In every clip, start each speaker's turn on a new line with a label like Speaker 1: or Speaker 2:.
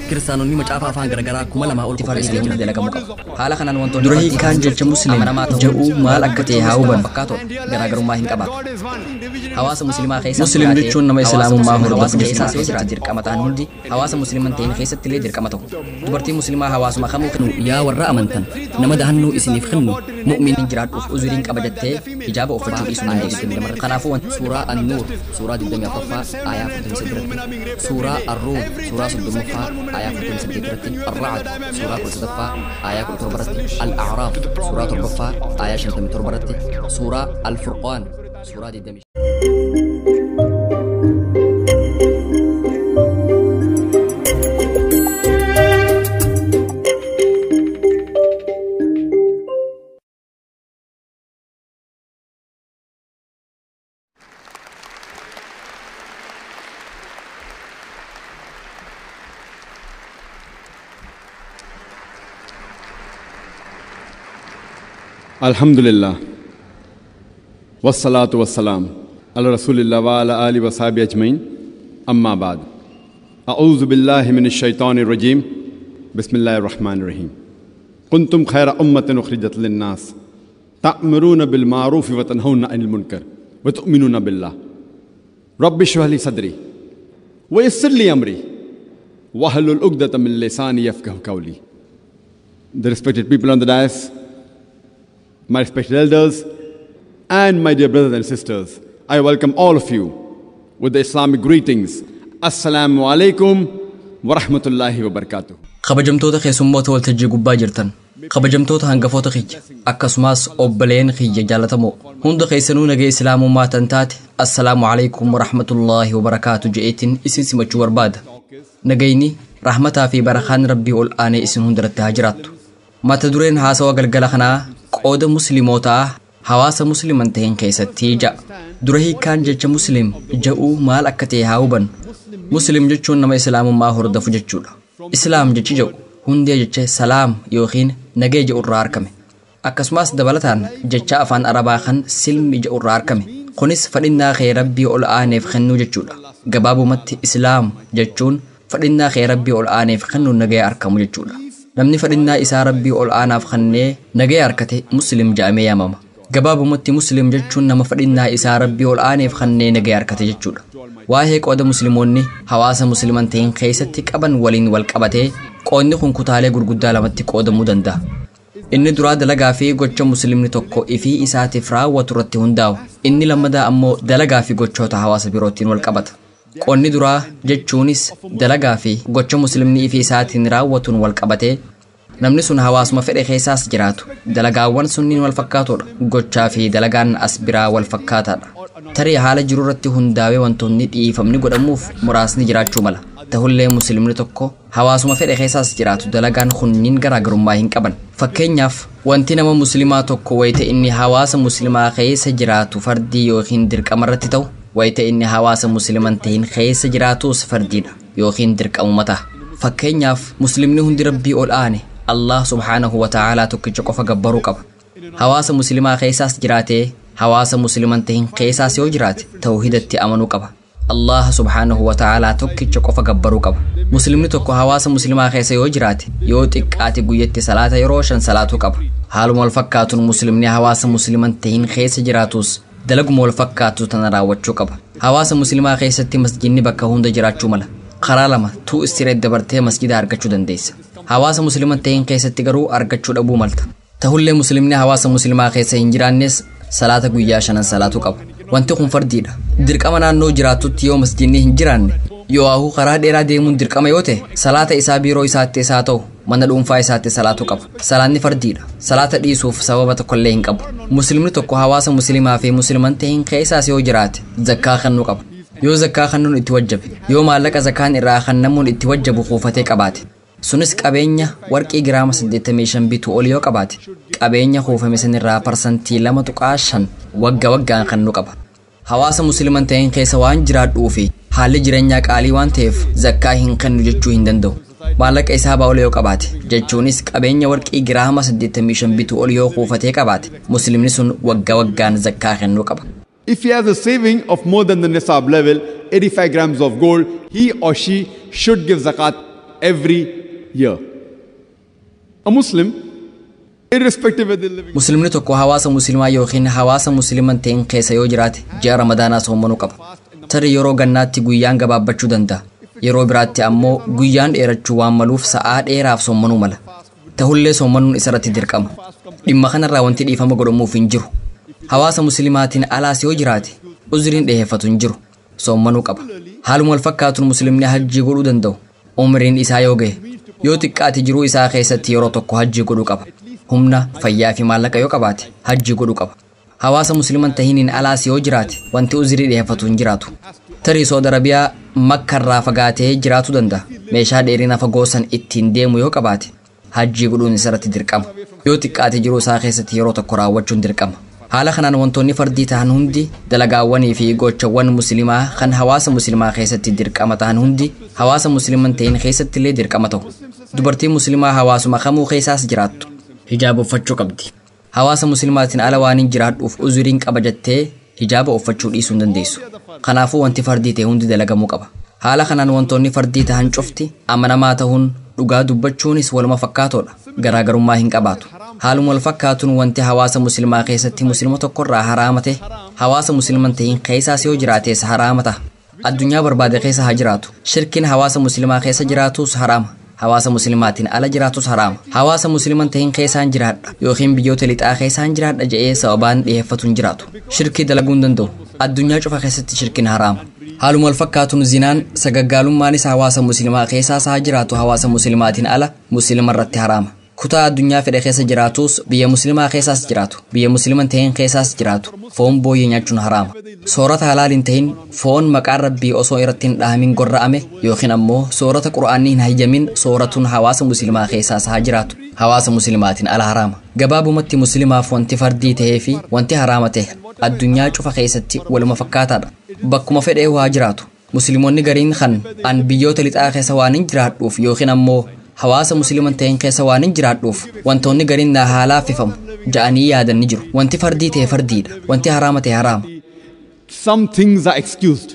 Speaker 1: كريستيانو مجافا فان غرغرا كما لما اول
Speaker 2: تفارس لي من دلك مقام حالا خنان وانتو
Speaker 3: درهي كان جج مسلم جو مال اكتي هاوبن
Speaker 2: بكاتو غرغر ما هين قبا حواس مسلمه خيس
Speaker 3: مسلم جچون نما اسلام ما هو
Speaker 2: حواس خيس سيرا دير قمتان هندي حواس مسلمان تين خيس تلي دير قمتو دبرتي مسلمه حواس ما خمو
Speaker 1: يا ورا امنتن نما دهنو اسني فخنو
Speaker 2: مؤمن جرات اوف ازورين قبدته حجاب اوف فتي اسن دمر خنافو
Speaker 1: سوره النور سوره الدم يقفا ايات 7 سوره الروم سوره 7 ايات 7 الرعد سوره 7 ايات 4 الاعراف سوره 4 ايات 4 سوره الفرقان سوره الدم.
Speaker 4: الحمد لله والصلاة والسلام على رسول الله وعلى آله وصحبه أجمعين أما بعد أعوذ بالله من الشيطان الرجيم بسم الله الرحمن الرحيم كنتم خير أمة أخرجت للناس تأمرون بالمعروف وتنهون عن المنكر وتؤمنون بالله رب اشرح لي صدري ويسر لي أمري واحلل عقدة من لساني يفقهوا قولي. The respected people on the dais, my respected elders, and my dear brothers and sisters, I welcome all of you with the Islamic greetings. Assalamu alaikum wa rahmatullahi wa barakatuh.
Speaker 3: خبجمتوتا خيسموتا والتجي قبا جرتن خبجمتوتا هنقفوتا خيج أكاسماس أوبلين خيج جالتمو هند خيسنو نجي إسلام ما تنتات السلام عليكم ورحمة الله وبركاته جئتن إسن سمجو ورباد نجيني رحمتها في برخان ربي والآن إسن هندرت هاجراتو ما تدرين هاسا وقلقل خنا قود مسلموتا حواس مسلمان تهين كيستي جا درهي كان جج مسلم جاءو مال أكتي هاوبن مسلم ججون نما إسلام ما هردف ججون إسلام جج جو هندي جج سلام يوخين نجي جو الراركمي أكسماس دبلتان جج أفان أرباخن سلم جو الراركمي خنس فإننا خير ربي والآن يفخنو ججون قبابو مت إسلام ججون فإننا خير ربي والآن يفخنو نجي أركمو ججون namni fadhinnaa isaa rabbii ol aanaaf kannee nagee harkate muslim jedhamee yaamama. Gabaabumatti muslim jechuun nama fadhinnaa isaa rabbii ol aaneef kannee nagee harkate jechuudha. Waa'ee qooda musliimoonni hawaasa musliman ta'in keessatti qaban waliin wal qabatee qoodni kun kutaalee gurguddaa lamatti qoodamuu danda'a. Inni duraa dalagaa fi gocha muslimni tokko ifii isaatiif raawwatu irratti hundaa'u. Inni lammadaa ammoo dalagaa fi gochoota hawaasa birootiin wal qabata. Qoonni duraa jechuunis dalagaa fi gocha muslimni ifii isaatiin raawwatuun wal qabatee namni sun hawaasuma fedhe keessaas jiraatu dalagaawwan sunniin wal fakkaatoodha gochaa fi dalagaan as biraa wal fakkaataadha tarii haala jiru irratti hundaa'ee wantoonni dhiifamni godhamuuf muraasni jiraachuu mala ta'ullee muslimni tokko hawaasuma fedhe keessaas jiraatu dalagaan kunniin garaagarummaa hin qaban fakkeenyaaf wanti nama muslimaa tokko wayita inni hawaasa muslimaa keessa jiraatu fardii yookiin dirqama irratti ta'u wayita inni hawaasa musliman ta'in keessa jiraatuus fardiidha yookiin dirqamu mataa fakkeenyaaf muslimni hundi rabbii ol aane Allah subhanahu wa ta'ala tokkicha qofa gabbaruu qaba hawaasa muslimaa keessaas jiraatee hawaasa musliman ta'in keessaas yoo jiraate tawhidatti amanuu qaba Allah subhanahu wa ta'ala tokkicha qofa gabbaruu qaba muslimni tokko hawaasa muslimaa keessa yoo jiraate yoo xiqqaate guyyatti salaata yeroo 5 salaatuu qaba haaluma wal fakkaatuun muslimni hawaasa musliman ta'in keessa jiraatus dalaguma wal fakkaatu tana raawwachuu qaba hawaasa muslimaa keessatti masjidni bakka hunda jiraachuu mala karaa lama tuu istireet dabartee masjida argachuu dandeessa hawaasa musliman ta'in keessatti garuu argachuu dhabuu malta ta'ullee muslimni hawaasa muslimaa keessa hin jiraannes salaata guyyaa 5 salaatuu qaba wanti kun fardiidha dirqama naannoo jiraatutti yoo masjidni hin jiraanne yoo ahuu karaa dheeraa deemuun dirqama yoo ta'e salaata isaa biiroo isaatti isaa ta'u mana dhuunfaa isaatti salaatuu qaba salaanni fardiidha salaata dhiisuuf sababa tokkollee hin qabu muslimni tokko hawaasa muslimaa fi musliman ta'in keessaas yoo jiraate zakkaa kennuu qaba yoo zakkaa kennuun itti wajjabe yoo maallaqa zakkaan irraa kennamuun itti wajjabu kuufatee qabaate sunis qabeenya warqii giraama 85 bituu ol yoo qabaate qabeenya kuufame sanirraa parsantii 2.5 waggaan kennuu qaba hawaasa musliman ta'in keessa waan jiraadhuu fi haalli jireenyaa qaalii waan ta'eef zakkaa hin kennu jechuu hin danda'u maallaqa isaa baa'ula yoo qabaate jechuunis qabeenya warqii giraama 85 bituu ol yoo kuufatee qabaate muslimni sun waggaan zakkaa kennuu qaba.
Speaker 4: If he has a saving of more than the nisab level, 85 grams of gold, he or she should give zakat every year. A Muslim, irrespective of the living.
Speaker 3: Muslimni tokko hawaasa muslimaa yookiin hawaasa musliman ta'in keessa yoo jiraate ji'a ramadaanaa soommanuu qaba. Tarii yeroo gannaatti guyyaan gabaabbachuu danda'a. Yeroo biraatti ammoo guyyaan dheerachuu waan maluuf sa'aa dheeraaf soommanuu mala. Tahullee soommanuun isarratti dirqama. Dhimma kanarraa wanti dhiifama godhamuuf hin jiru. Hawaasa muslimaatiin alaas yoo jiraate uzriin dheeffatu hin jiru. Soommanuu qaba. Haaluma wal fakkaatuun muslimni hajjii godhuu danda'u. Umriin isaa yoo ga'e yoo xiqqaate jiruu isaa keessatti yeroo tokko hajjii godhuu qaba. Humna fayyaa fi maallaqa yoo qabaate hajjii godhuu qaba. Hawaasa musliman tahiniin alaas yoo jiraate wanti uzrii dheeffatu hin jiraatu. Tarii Saudi Arabiyaa makkarraa fagaatee jiraatu danda'a. Meeshaa dheerina fagoo san ittiin deemu yoo qabaate hajjii godhuun isarratti dirqama. Yoo xiqqaate jiruu isaa keessatti yeroo tokko raawwachuun dirqama. Haala kanaan wantoonni fardii ta'an hundi dalagaawwanii fi gochawwan muslimaa kan hawaasa muslimaa keessatti dirqama ta'an hundi hawaasa musliman ta'in keessatti illee dirqama ta'u. Dubartiin muslimaa hawaasuma kamuu keessaas jiraattu hijaaba uffachuu qabdi. Hawaasa muslimaatiin ala waan hin jiraadhuuf uzuriin qaba jettee hijaaba uffachuu dhiisuu hin dandeessu. Kanaafuu wanti fardii ta'e hundi dalagamuu qaba. Haala kanaan wantoonni fardii ta'an cufti amanamaa ta'uun dhugaa dubbachuunis waluma fakkaatoodha. Garaagarummaa hin qabaatu. Haaluma wal fakkaatuun wanti hawaasa muslimaa keessatti muslima tokkorraa haraama ta'e hawaasa musliman ta'in keessaas yoo jiraates haraama ta'a. Addunyaa barbaade keessa haa jiraatu. Shirkiin hawaasa muslimaa keessa jiraatus haraama. Hawaasa muslimaatiin ala jiraatus haraama. Hawaasa musliman ta'in keessaan jiraadha yookiin biyyoota lixaa keessaan jiraadha jedhee sababaan dhiyeeffatu hin jiraatu. Shirkii dalaguu hin danda'u. Addunyaa cufa keessatti shirkiin haraama. Haaluma wal fakkaatuun zinaan sagaggaalummaanis hawaasa muslimaa keessaas haa jiraatu hawaasa muslimaatiin ala muslima irratti haraama. Kutaa addunyaa fedhe keessa jiraatus biyya muslimaa keessaas jiraatu biyya musliman ta'in keessaas jiraatu foon booyyee nyaachuun haraama. Soorata halaal hin ta'in foon maqaan rabbii osoo irratti hin dhahamin gorra'ame yookiin ammoo soorata qura'aanii hin hayyamin sooratuun hawaasa muslimaa keessaas haa jiraatu hawaasa muslimaatiin ala haraama. Gabaabumatti muslimaaf wanti fardii ta'ee fi wanti haraama ta'e addunyaa cufa keessatti waluma fakkaataadha. Bakkuma fedhee waa jiraatu. Musliimoonni gariin kan an biyyoota lixaa keessa waan hin jiraadhuuf yookiin ammoo hawaasa musliman ta'in keessa waan hin jiraadhuuf wantoonni gariin na haa laaffifamu ja'anii yaadan ni jiru. Wanti fardii ta'e fardiidha. Wanti haraama ta'e haraama.
Speaker 4: Some things are excused.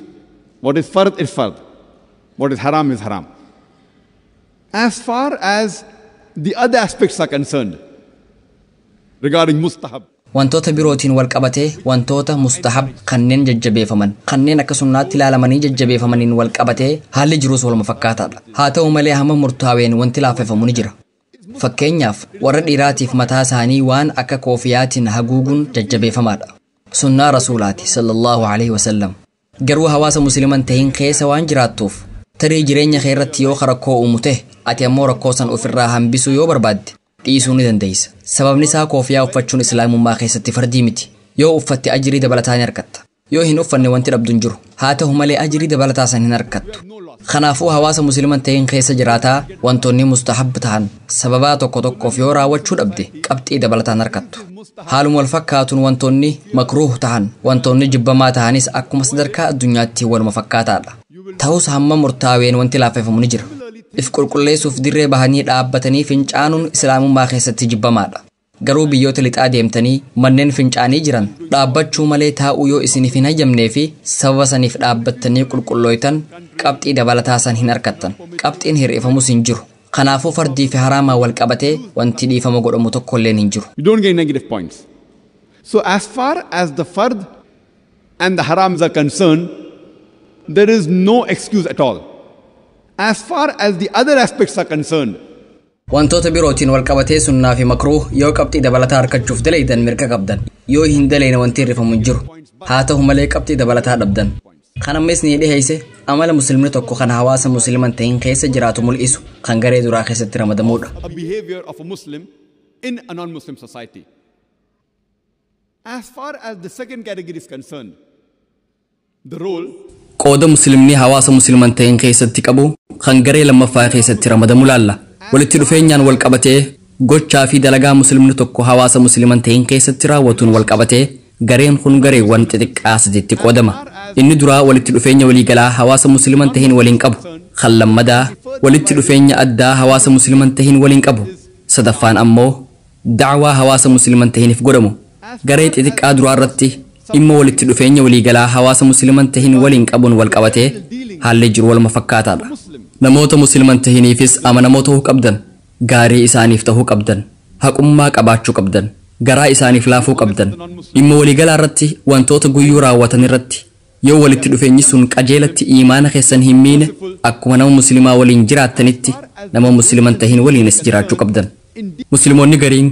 Speaker 4: What is fard is fard. What is haram is haram. As far as the other aspects are concerned, regarding mustahab,
Speaker 3: wantoota birootiin wal qabatee wantoota mustahab kanneen jajjabeeffaman kanneen akka sunnaatti ilaalamanii jajjabeeffamaniin wal qabatee haalli jiruus waluma fakkaataadha. Haa ta'u malee hamma murtaaween wanti laafeffamu ni jira. Fakkeenyaaf warra dhiiraatiif mataa isaanii waan akka koofiyaatiin haguuguun jajjabeeffamaadha. Sunnaa rasuulaati sallallahu alaihi wasallam. Garuu hawaasa musliman ta'in keessa waan jiraattuuf tarii jireenya kee irratti yoo rakkoo uumu ta'e ati ammoo rakkoo san ofirraa hambisuu yoo barbaadde dhiisuu ni dandeessa. Sababni isaa koofiyaa uffachuun islaamummaa keessatti fardii miti. Yoo uffatte ajrii dabalataa ni argatta. Yoo hin uffanne wanti dhabdu hin jiru. Haa ta'u malee ajrii dabalataa san hin argattu. Kanaafuu hawaasa musliman ta'in keessa jiraataa wantoonni mustahab ta'an sababaa tokko tokkoof yoo raawwachuu dhabde qabxii dabalataan argattu. Haaluma wal fakkaatuun wantoonni makruuh ta'an wantoonni jibbamaa ta'anis akkuma sadarkaa addunyaatti waluma fakkaataadha. Ta'us hamma murtaaween wanti laafeffamu ni jira. If qulqulleessuuf dirree bahanii dhaabbatanii fincaanuun islaamummaa keessatti jibbamaadha. Garuu biyyoota lixaa deemtanii manneen fincaanii jiran dhaabbachuu malee taa'uu yoo isiniif hin hayyamnee fi sababa saniif dhaabbattanii qulqullooytan qabxii dabalataa san hin argattan. Qabxiin hir'ifamus hin jiru. Kanaafuu fardii fi haraamaa wal qabatee wanti dhiifama godhamu tokko illee hin jiru.
Speaker 4: You don't get negative points. So as far as the fard and the harams are concerned, there is no excuse at all. As far as the other aspects are concerned,
Speaker 3: wantoota birootiin wal qabatee sunnaa fi makruuh yoo qabxii dabalataa argachuuf dalaydan mirga qabdan. Yoo hin dalayne wanti hir'ifamu hin jiru. Haa ta'u malee qabxii dabalataa dhabdan. Kan ammas ni dhiheesse amala muslimni tokko kan hawaasa musliman ta'in keessa jiraatu mul'isu kan garee duraa keessatti ramadamuudha.
Speaker 4: a behavior of a Muslim in a non-Muslim society. As far as the second category is concerned, the role
Speaker 3: Qooda muslimni hawaasa musliman ta'in keessatti qabu kan garee lammaffaa keessatti ramadamu laalla. Walitti dhufeenyaan wal qabatee gochaa fi dalagaa muslimni tokko hawaasa musliman ta'in keessatti raawwatuun wal qabatee gareen kun gareewwan xixiqqaa sadiitti qoodama. Inni duraa walitti dhufeenya waliigalaa hawaasa musliman ta'in waliin qabu. Kan lammadaa walitti dhufeenya addaa hawaasa musliman ta'in waliin qabu. Sadaffaan ammoo da'waa hawaasa musliman ta'iniif godhamu. Garee xixiqqaa duraa irratti dhimma walitti dhufeenya waliigalaa hawaasa musliman ta'in waliin qabuun wal qabatee haalli jiru waluma fakkaataadha. namoota musliman tahiniifis amanamoo ta'uu qabdan gaarii isaaniif ta'uu qabdan haqummaa qabaachuu qabdan garaa isaaniif laafuu qabdan dhimma waliigalaa irratti wantoota guyyuu raawwatan irratti yoo walitti dhufeenyi sun qajeelatti iimaana keessan hin miine akkuma nama muslimaa waliin jiraattanitti nama musliman tahin waliinis jiraachuu qabdan musliimoonni gariin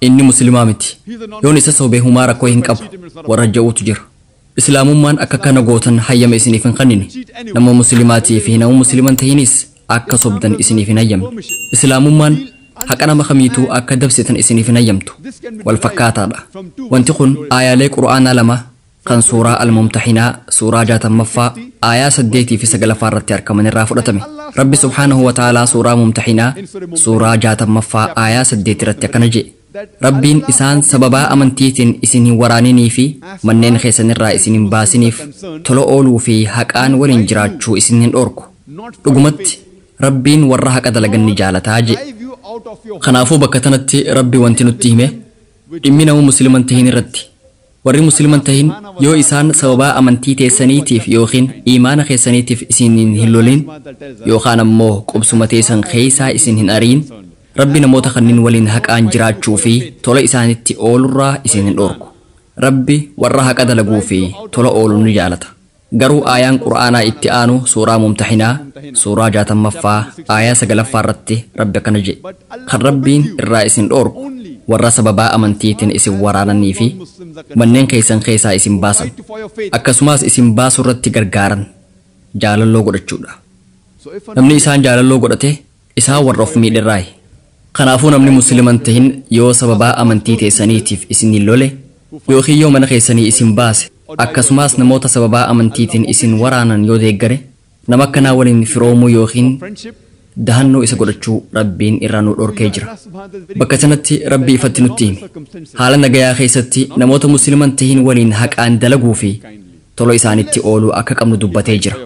Speaker 3: inni muslimaa miti yoon isa sobee humaa rakkoo hin qabu warra ja'uutu jira islaamummaan akka kana gootan hayyama isiniif hin kennine nama muslimaatii fi nama musliman tahinis akka sobdan isiniif hin hayyamne islaamummaan haqa nama kamiituu akka dabsitan isiniif hin hayyamtu wal fakkaataadha wanti kun aayaalee qura'aanaa lama kan suuraa al-mumtahinaa suuraa 60ffaa aayaa 8 fi 9 irratti argaman irraa fudhatame rabbi subhaanahu wa ta'aalaa suuraa mumtahinaa suuraa 60ffaa aayaa 8 irratti akkana jedhe rabbiin isaan sababaa amantiitiin isin hin waraaninii fi manneen keessanirraa isin hin baasiniif tola ooluu fi haqaan waliin jiraachuu isin hin dhorku dhugumatti rabbiin warra haqa dalagan ni jaalataa jedhe kanaafuu bakka tanatti rabbi wanti nutti hime dhimmi nama musliman tahin irratti warri musliman tahin yoo isaan sababaa amantii teessaniitiif yookiin iimaana keessaniitiif isin hin lolin yookaan ammoo qubsuma teessan keessaa isin hin ariin rabbi namoota kanneen waliin haqaan jiraachuu fi tola isaanitti oolurraa isin hin dhorku rabbi warra haqa dalaguu fi tola ooluu ni jaalata garuu aayaan qura'aanaa itti aanu suuraa mumtahinaa suuraa 60ffaa aayaa 9ffaa irratti rabbi akkana jedhe kan rabbiin irraa isin dhorku warra sababaa amantiitiin isin waraananii fi manneen keessan keessaa isin baasan akkasumas isin baasuu irratti gargaaran jaalalloo godhachuudha namni isaan jaalalloo godhate isaan warra of miidherraayi kanaafuu namni musliman tahin yoo sababaa amantii teessaniitiif isin hin lole yookiin yoo mana keessanii isin baase akkasumas namoota sababaa amantiitiin isin waraanan yoo deeggare nama akkanaa waliin firoomuu yookiin dahannoo isa godhachuu rabbiin irraa nu dhorkee jira bakka sanatti rabbi ifatti nutti hime haala nagayaa keessatti namoota musliman tahin waliin haqaan dalaguu fi tola isaanitti ooluu akka qabnu dubbatee jira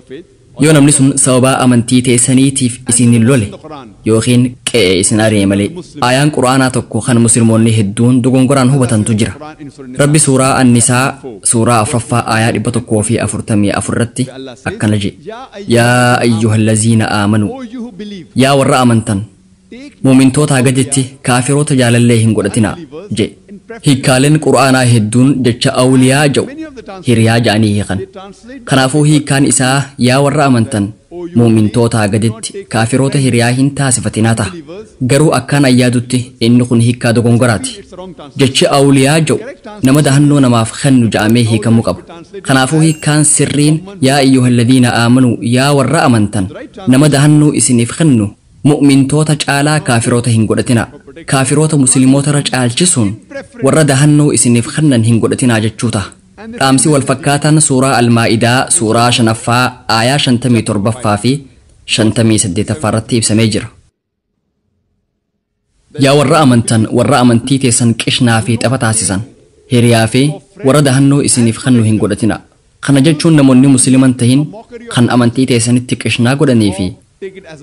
Speaker 3: yoo namni sun sababaa amantii teessaniitiif isin hin lole yookiin qe'ee isin ari'e malee aayaan qura'aanaa tokko kan musliimoonni hedduun dogongoraan hubatantu jira rabbi suuraa annisaa suuraa 4ffaa aayaa 144 irratti akkana jedhe yaa ayyuhallaziina aamanuu yaa warra amantan muumintootaa gaditti kaafiroota jaalallee hin godhatinaa jedhe hiikkaaleen qura'aanaa hedduun jecha awliyaa jedhu hiriyaa ja'anii hiikan kanaafuu hiikkaan isaa yaa warra amantan muumintootaa gaditti kaafiroota hiriyaa hin taasifatinaa ta'a garuu akkaan ayyaadutti inni kun hiikkaa dogongoraati jechi awliyaa jedhu nama dahannoo namaaf kennu ja'amee hiikamuu qaba kanaafuu hiikkaan sirriin yaa ayyuhalladhiina aamanuu yaa warra amantan nama dahannoo isiniif kennu mu'mintoota caalaa kaafiroota hin godhatinaa kaafiroota musliimoota irra caalchisuun warra dahannoo isiniif kennan hin godhatinaa jechuu ta'a dhaamsi wal fakkaataan suuraa almaa'idaa suuraa 5ffaa aayaa 57ffaa fi 58ffaa irratti ibsamee jira yaa warra amantan warra amantii teessan qishnaa fi tapha taasisan hiriyaa fi warra dahannoo isiniif kennu hin godhatinaa kana jechuun namoonni musliman tahin kan amantii teessanitti qishnaa godhanii fi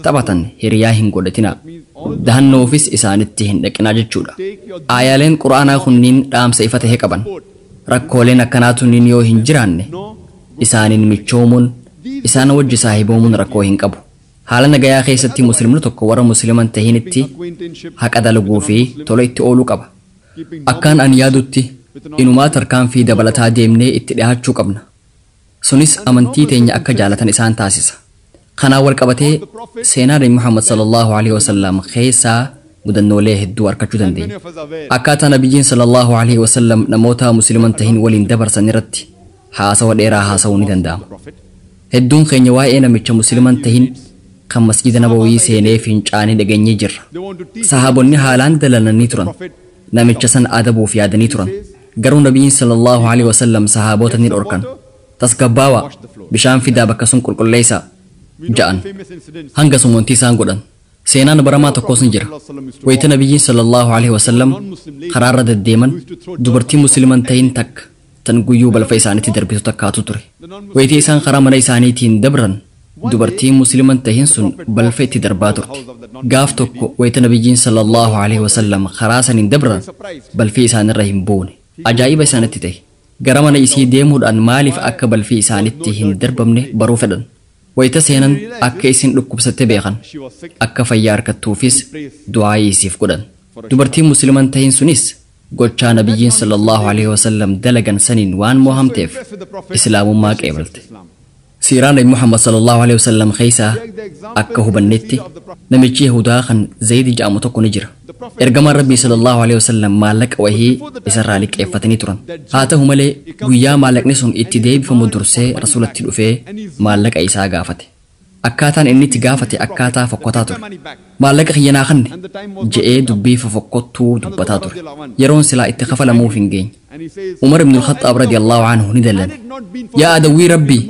Speaker 3: taphatan hiriyaa hin godhatinaa dahannoofis isaanitti hin dhaqinaa jechuudha aayaaleen qura'aanaa kunniin dhaamsa ifa tahee qaban rakkooleen akkanaatuuniin yoo hin jiraanne isaaniin michoomuun isaan wajji saahiboomuun rakkoo hin qabu haala nagayaa keessatti muslimni tokko warra musliman tahinitti haqa dalaguu fi tola itti ooluu qaba akkaan an yaadutti inumaa tarkaanfii dabalataa deemnee itti dhihaachuu qabna sunis amantii teenya akka jaalatan isaan taasisa kanaan wal qabatee seenaa nabi Muhammad sallallahu alaihi wasallam keessaa mudannoolee hedduu argachuu dandeenya akkaataa nabiyyiin sallallahu alaihi wasallam namoota musliman tahin waliin dabarsan irratti haasawa dheeraa haasawuu ni danda'ama hedduun keenya waa'ee namicha musliman tahin kan masjida nabawii seenee fincaanii dhageenyee jirra sahaabonni haalaan dalananii turan namicha san adabuuf yaadanii turan garuu nabiyyiin sallallahu alaihi wasallam sahaabota ni dhorkan tasgabbaawa bishaan fidaa bakka sun qulqulleessaa ja'an hanga sumontii isaan godhan seenaan baramaa tokkos ni jira wayita nabiyyiin sallallahu alaihi wasallam karaarra deddeeman dubartii musliman tahin takka tan guyyuu balfa isaaniitti darbitu takkaatu ture wayita isaan karaa mana isaaniitiin dabran dubartii musliman tahin sun balfa itti darbaa turte gaaf tokko wayita nabiyyiin sallallahu alaihi wasallam karaa saniin dabran balfi isaanirra hin buune ajaa'iba isaanitti ta'e gara mana isii deemuudhaan maaliif akka balfi isaanitti hin darbamne baruu fedhan wayita seenan akka isin dhukkubsatte beekan akka fayyaa argattuufis du'aayii isiif godhan dubartiin musliman tahin sunis gochaa nabiyyiin sallallahu alaihi wasallam dalagan saniin waan mohamteef islaamummaa qeebalte siiraan nabi muhammad sallallahu alaihi wasallam keeysaa akka hubannetti namichi yahudaa kan zayid jedhamu tokko ni jira ergamaan rabbii sallallahu alaihi wasallam maallaqa wahii isarraa liqeeffatanii turan haa ta'u malee guyyaa maallaqni sun itti deebifamu dursee rasulatti dhufee maallaqa isaa gaafate akkaataan inni itti gaafate akkaataa fokkotaa ture maallaqa kiyyanaa kanne je'ee dubbii fofokkottuu dubbataa ture yeroon silaa itti kafalamuuf hin geenye umar ibn al-khattaab radiyallahu anhu ni dallane yaa adawwii rabbii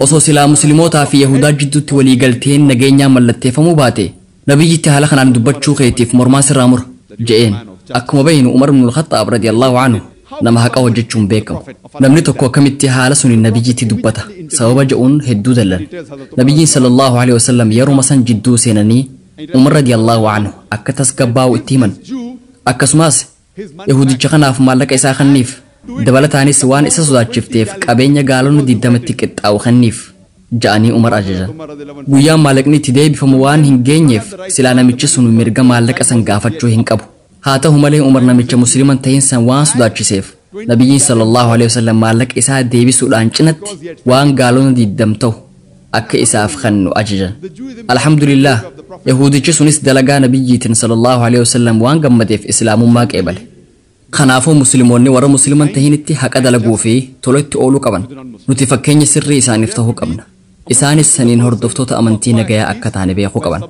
Speaker 3: osoo silaa muslimootaa fi yahudaa jidduutti walii galteen nageenyaa mallatteeffamuu baate nabiyyitti haala kanaan dubbachuu keetiif mormaa sirraa mura je'een akkuma beeynu umar ibn al-khattaab radiyallahu anhu nama haqa hojjechuun beekamu namni tokko akkamitti haala suniin nabiyyitti dubbata sababa je'uun hedduu dallan nabiyyiin sallallahu alaihi wasallam yeruma san jidduu seenanii umar radiyallahu anhu akka tasgabbaa'u itti himan akkasumas yahudicha kanaaf maallaqa isaa kanniif dabalataanis waan isa sodaachifteef qabeenya gaalonni 20tti qixxaawu kanniif ja'anii umar ajajan guyyaan maallaqni itti deebifamu waan hin geenyeef silaa namichi sun mirga maallaqa san gaafachuu hin qabu haa ta'u malee umar namicha musliman tahin san waan sodaachiseef nabiyyiin sallallahu alaihi wasallam maallaqa isaa deebisuudhaan cinatti waan gaalonni 20 ta'u akka isaaf kennu ajajan alhamdulillah yahudichi sunis dalagaa nabiyyiitiin sallallahu alaihi wasallam waan gammadeef islaamummaa qeebale kanaafuu musliimoonni warra musliman tahinitti haqa dalaguu fi tolatti ooluu qaban nuti fakkeenya sirrii isaaniif ta'uu qabna isaanis saniin hordoftoota amantii nagayaa akka taane beekuu qaban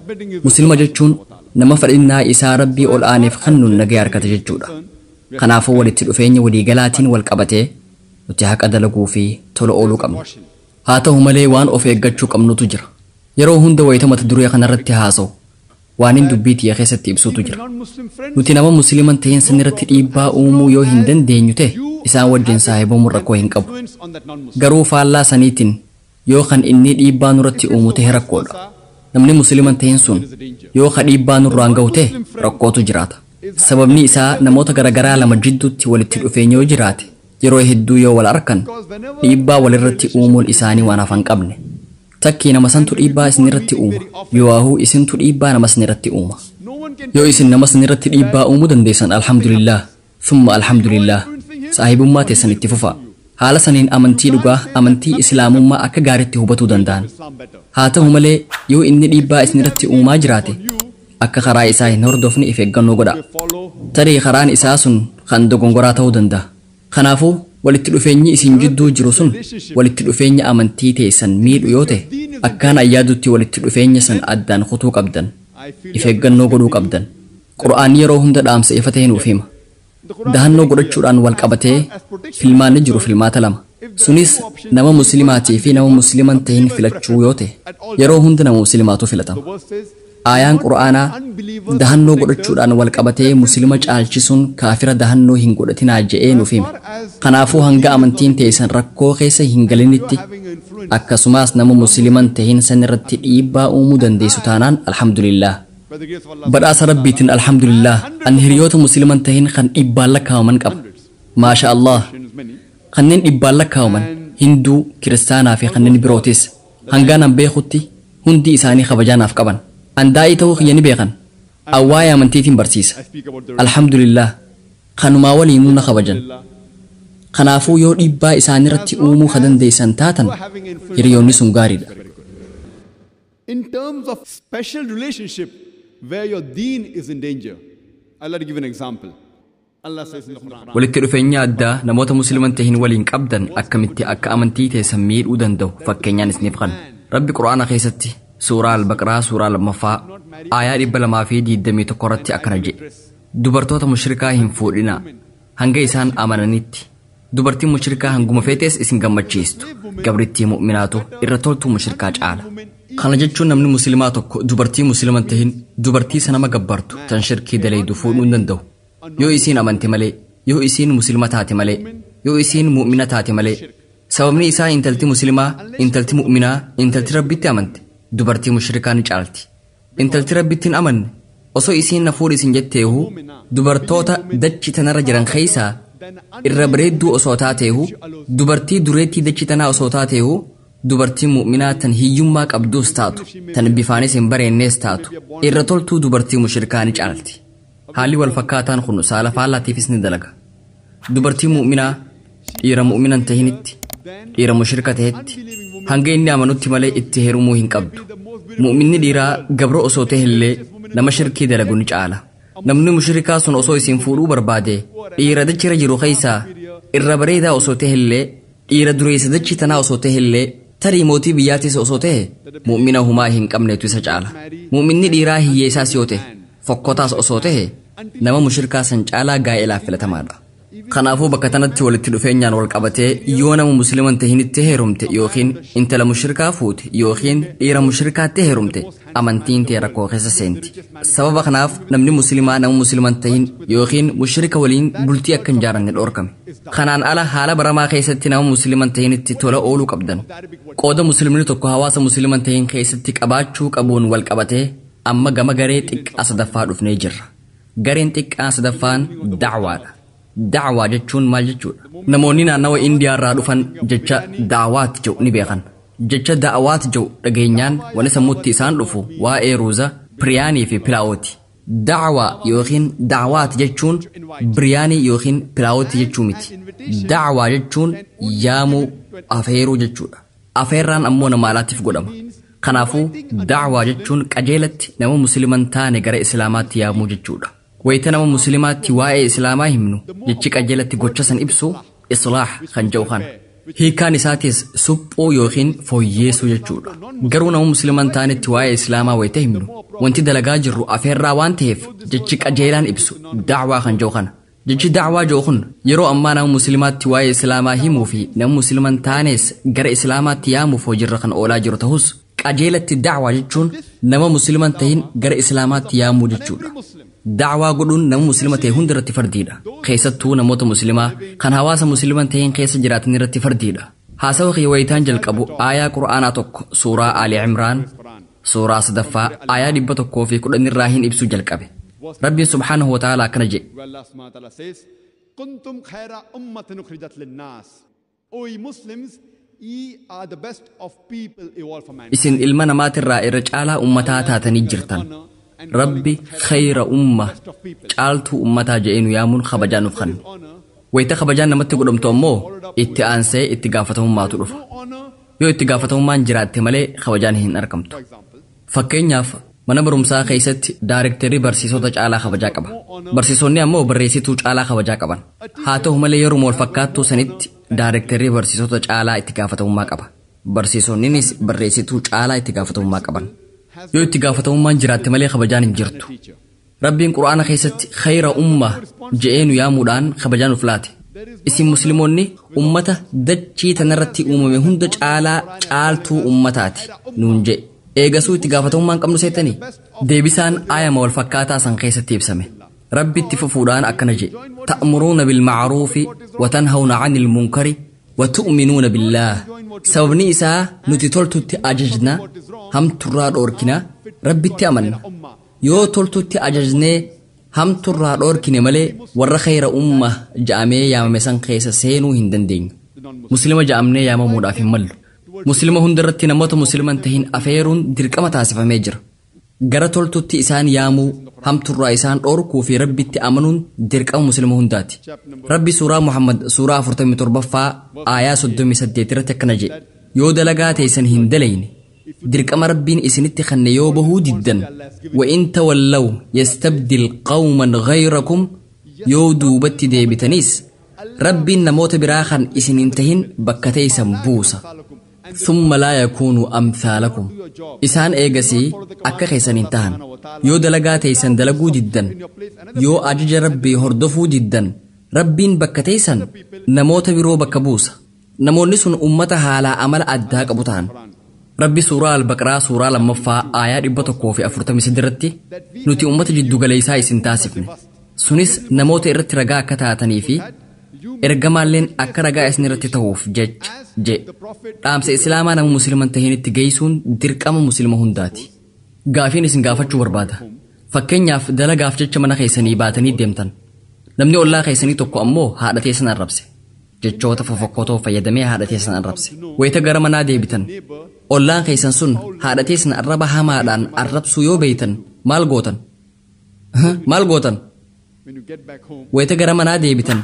Speaker 3: muslima jechuun nama fadhinnaa isaa rabbii ol aaneef kennuun nagaya argata jechuudha kanaafuu walitti dhufeenya waliigalaatiin wal qabatee nuti haqa dalaguu fi tola ooluu qabna haa ta'u malee waan of eeggachuu qabnutu jira yeroo hunda wayita mata duree kanarratti haasa'u waan hin dubbii tiyya keessatti ibsutu jira nuti nama musliman tahin sanirratti dhiibbaa uumuu yoo hin dandeenyu ta'e isaan wajjin saahibamuun rakkoo hin qabu garuu faallaa saniitiin yoo kan inni dhiibbaa nurratti uumu ta'e rakkoodha namni musliman tahin sun yoo ka dhiibbaa nurraan ga'u ta'e rakkootu jiraata sababni isaa namoota garagaraa lama jidduutti walitti dhufeenya yoo jiraate yeroo hedduu yoo wal arkan dhiibbaa walirratti uumuun isaanii waan hafan qabne takkii nama santu dhiibbaa isinirratti uuma yoo isintu dhiibbaa nama sanirratti uuma yoo isin nama sanirratti dhiibbaa uumuu dandeessan alhamdulillah summa alhamdulillah saahibummaa teessan itti fufaa haala saniin amantii dhugaa amantii islaamummaa akka gaariitti hubatuu danda'an haa ta'u malee yoo inni dhiibbaa isinirratti uumaa jiraate akka karaa isaa hin hordofne if eeggannoo godha tarii karaan isaa sun kan dogongoraa ta'uu danda'a kanaafuu walitti dhufeenyi isin jidduu jiru sun walitti dhufeenya amantii teessan miidhu yoo ta'e akkaan ayyaadutti walitti dhufeenya san addaan kutuu qabdan if eeggannoo godhuu qabdan qur'aanni yeroo hunda dhaamsa ifa ta'e nuuf hima dahannoo godhachuudhaan wal qabatee filmaanni jiru filmaata lama sunis nama muslimaatii fi nama musliman tahin filachuu yoo ta'e yeroo hunda nama muslimaatu filatama ayaan qur'aanaa dahannoo godhachuudhaan wal qabatee muslima caalchisuun kaafira dahannoo hin godhatinaa je'ee nuuf hima kanaafuu hanga amantiin teessan rakkoo keessa hin galinitti akkasumas nama musliman tahin san irratti dhiibbaa uumuu dandeessu taanaan alhamdulillah badhaasa rabbiitiin alhamdulillah an hiriyoota musliman tahin kan dhibbaan lakkaawaman qaba maasha allah kanneen dhibbaan lakkaawaman hinduu kiristaanaa fi kanneen birootis hangaan an beekutti hundi isaanii kabajaanaaf qaban andaa'ii ta'uu kiyya ni beekan awwaa'ee amantiitiin barsiisa alhamdulillah kanumaa waliinuu na kabajan kanaafuu yoo dhiibbaa isaanirratti uumuu ka dandeessan taatan hiriyoonni sun gaariidha
Speaker 4: in terms of special relationship where your deen is in danger I'll let you give an example Allah says in the Quran
Speaker 3: walitti dhufeenya addaa namoota musliman tahin waliin qabdan akkamitti akka amantii teessan miidhuu danda'u fakkeenyaan isiniif kan rabbi qur'aana keessatti suuraa al-baqraa suuraa lammaffaa aayaa 221 irratti akkana jedhe dubartoota mushrikaa hin fuudhinaa hanga isaan amananitti dubartiin mushrikaa hanguma feetes isin gammachiistu gabrittii mu'minaatu irra toltu mushrikaa caala kana jechuun namni muslimaa tokko dubartii musliman tahin dubartii sanama gabbartu tan shirkii dalaydu fuudhuu hin danda'u yoo isiin amante malee yoo isiin muslima taate malee yoo isiin mu'mina taate malee sababni isaa intalti muslimaa intalti mu'minaa intalti rabbitti amante dubartii mushrikaa ni caalti intalti rabbitti amanne osoo isiin na fuudhisin jetteehu dubartoota dachi tanarra jiran keessaa irra bareedduu osoo taateehu dubartii dureettii dachi tanaa osoo taateehu dubartii mu'minaa tan hiyyummaa qabduus taatu tan bifaanis hin bareennees taatu irra toltuu dubartii mushrikaa ni caalti. Haalli wal fakkaataan kun saala faallaatiifis ni dalaga. Dubartii mu'minaa dhiira mu'minan tahinitti dhiira mushrika tahetti hanga inni amanutti malee itti heerumuu hin qabdu. Mu'minni dhiiraa gabra osoo tahillee nama shirkii dalagu ni caala. Namni mushrikaa sun osoo isin fuudhuu barbaade dhiira dachira jiru keessaa irra bareedaa osoo tahillee dhiira dureessa dachi tanaa osoo tahillee tarii mootii biyyaatis osoo tahe mu'mina humaa hin qabneetu isa caala. Mu'minni dhiiraa hiyyeessaas yoo tahe fokkotaas osoo tahe nama mushrikaa san caalaa gaa'elaaf filatamaadha. Kanaafuu bakka tanatti walitti dhufeenyaan wal qabatee yoo nama musliman tahinitti heerumte yookiin intala mushrikaa fuute yookiin dhiira mushrikaatti heerumte amantiin tee rakkoo keessa seenti. Sababa kanaaf namni muslimaa nama musliman tahin yookiin mushrika waliin bultii akka hin jaaranne dhorkame. Kanaan ala haala baramaa keessatti nama musliman tahinitti tola ooluu qabdan. Qooda muslimni tokko hawaasa musliman tahin keessatti qabaachuu qabuun wal qabatee amma gama garee xiqqaa sadaffaa dhufnee jirra. Gareen xiqqaa sadaffaan da'waadha. Da'waa jechuun maal jechuudha? Namoonni naannawa Indiyaa irraa dhufan jecha da'waat jedhu ni beekan. Jecha da'waat jedhu dhageenyaan wani sammuutti isaan dhufu waa'ee ruuza, biriyaanii fi pilaawoti. Da'waa yookiin da'waat jechuun biriyaanii yookiin pilaawoti jechuu miti. Da'waa jechuun yaamuu afeeruu jechuudha. Afeerraan ammoo nama alaatiif godhama. Kanaafuu da'waa jechuun qajeelatti nama musliman taane gara islaamaatti yaamuu jechuudha. Wayita nama muslimaatti waa'ee islaamaa himnu jechi qajeelatti gocha san ibsu islaah kan jedhu kana. Hiikaan isaatis suphuu yookiin fooyyeessuu jechuudha. Garuu nama musliman taanetti waa'ee islaamaa wayita himnu wanti dalagaa jirru afeerraa waan ta'eef jechi qajeelaan ibsu da'waa kan jedhu kana. Jechi da'waa jedhu kun yeroo ammaa nama muslimaatti waa'ee islaamaa himuu fi nama musliman taanes gara islaamaatti yaamuuf hojiirra kan oolaa jiru ta'us qajeelatti da'waa jechuun nama musliman tahin gara islaamaatti yaamuu jechuudha. Da'waa godhuun nama muslima ta'e hunda irratti fardiidha. Keessattuu namoota muslimaa kan hawaasa musliman ta'een keessa jiraatan irratti fardiidha. Haasawa kiyya wayitaan jalqabu aayaa qura'aanaa tokko suuraa Ali Imraan suuraa sadaffaa aayaa 110 irraa hin ibsuu jalqabe. Rabbiin subhaanahu wa ta'ala akkana jedhe.
Speaker 4: Kuntum khayra ummatin ukhrijat linnaas. O Muslims, ye are the best of people evolved from mankind.
Speaker 3: Isin ilma namaatirraa irra caalaa ummataa taatanii jirtan. Rabbi khayra umma caaltuu ummataa je'enu yaamuun kabajaa nuuf kenna. Wayita kabajaan namatti godhamtu ammoo itti aansee itti gaafatamummaatu dhufa. Yoo itti gaafatamummaan jiraatte malee kabajaan hin argamtu. Fakkeenyaaf mana barumsaa keessatti daarektarii barsiisota caalaa kabajaa qaba. Barsiisonni ammoo barreessituu caalaa kabajaa qaban. Haa ta'u malee yeroo wal fakkaattuu sanitti daarektarii barsiisota caalaa itti gaafatamummaa qaba. Barsiisonninis barreessituu caalaa itti gaafatamummaa qaban. Yoo itti gaafatamummaan jiraatte malee kabajaan hin jirtu. Rabbiin quraana keessatti khayra umma je'eenu yaamuudhaan kabajaan nuuf laate. Isin musliimoonni ummata dachii tanarratti uumame hunda caalaa caaltuu ummataati nuun jedhe. Eegasuu itti gaafatamummaan qabnu seetanii deebisaan aayama wal fakkaataa san keessatti ibsame. Rabbi itti fufuudhaan akkana jedhe. Ta'muruuna bilma'ruufi wa tanhawna 'anil munkari wa tu'minuuna billaah. Sababni isaa nuti toltutti ajajna hamturraa dhoorkina rabbitti amanna. Yoo toltutti ajajnee hamturraa dhoorkine malee warra khayra umma ja'amee yaamame san keessa seenuu hin dandeenyu. Muslima ja'amnee yaamamuudhaaf hin mallu. Muslima hundarratti namoota musliman tahin afeeruun dirqama taasifamee jira. Gara toltutti isaan yaamuu hamturraa isaan dhoorkuu fi rabbitti amanuun dirqama muslima hundaati. Rabbi suuraa Muhammad suuraa 47ffaa aayaa 38 irratti akkana jedhe. Yoo dalagaa teessan hin dalayne dirqama rabbiin isinitti kenne yoo bahuu diddan wa in tawallaw yastabdil qawman ghayrakum yoo duubatti deebitanis rabbiin namoota biraa kan isin hin tahin bakka teessan buusa. ثم لا يكونوا أمثالكم إسان إيغسي أكا خيسانين تهان يو دلقاتي سن دلقو جدا يو أجج ربي هردفو جدا ربين بكتيسن نموت برو بكبوسا نمو نسون أمتها على عمل أداك أبوتان ربي سورة البقرة سورة لمفا آيات إبتكو في أفرطمي سدرتي نوتي أمت جدو غليسا إسن تاسفني سنس نموت إرت رقا كتاتني في ergamaalleen akka ragaa isinirratti ta'uuf je dhaamsa islaamaa nama musliman tahinitti geessuun dirqama muslima hundaati. Gaafiin isin gaafachuu barbaada. Fakkeenyaaf dalagaaf jecha mana keessanii baatanii deemtan. Namni ollaa keessanii tokko ammoo haadha teessan arrabse. jechoota fofokkotoo fayyadamee haadha teessan arrabse. Wayita gara manaa deebitan ollaan keessan sun haadha teessan arraba hamaadhaan arrabsuu yoo beeytan maal gootan? Maal gootan? Wayita gara manaa deebitan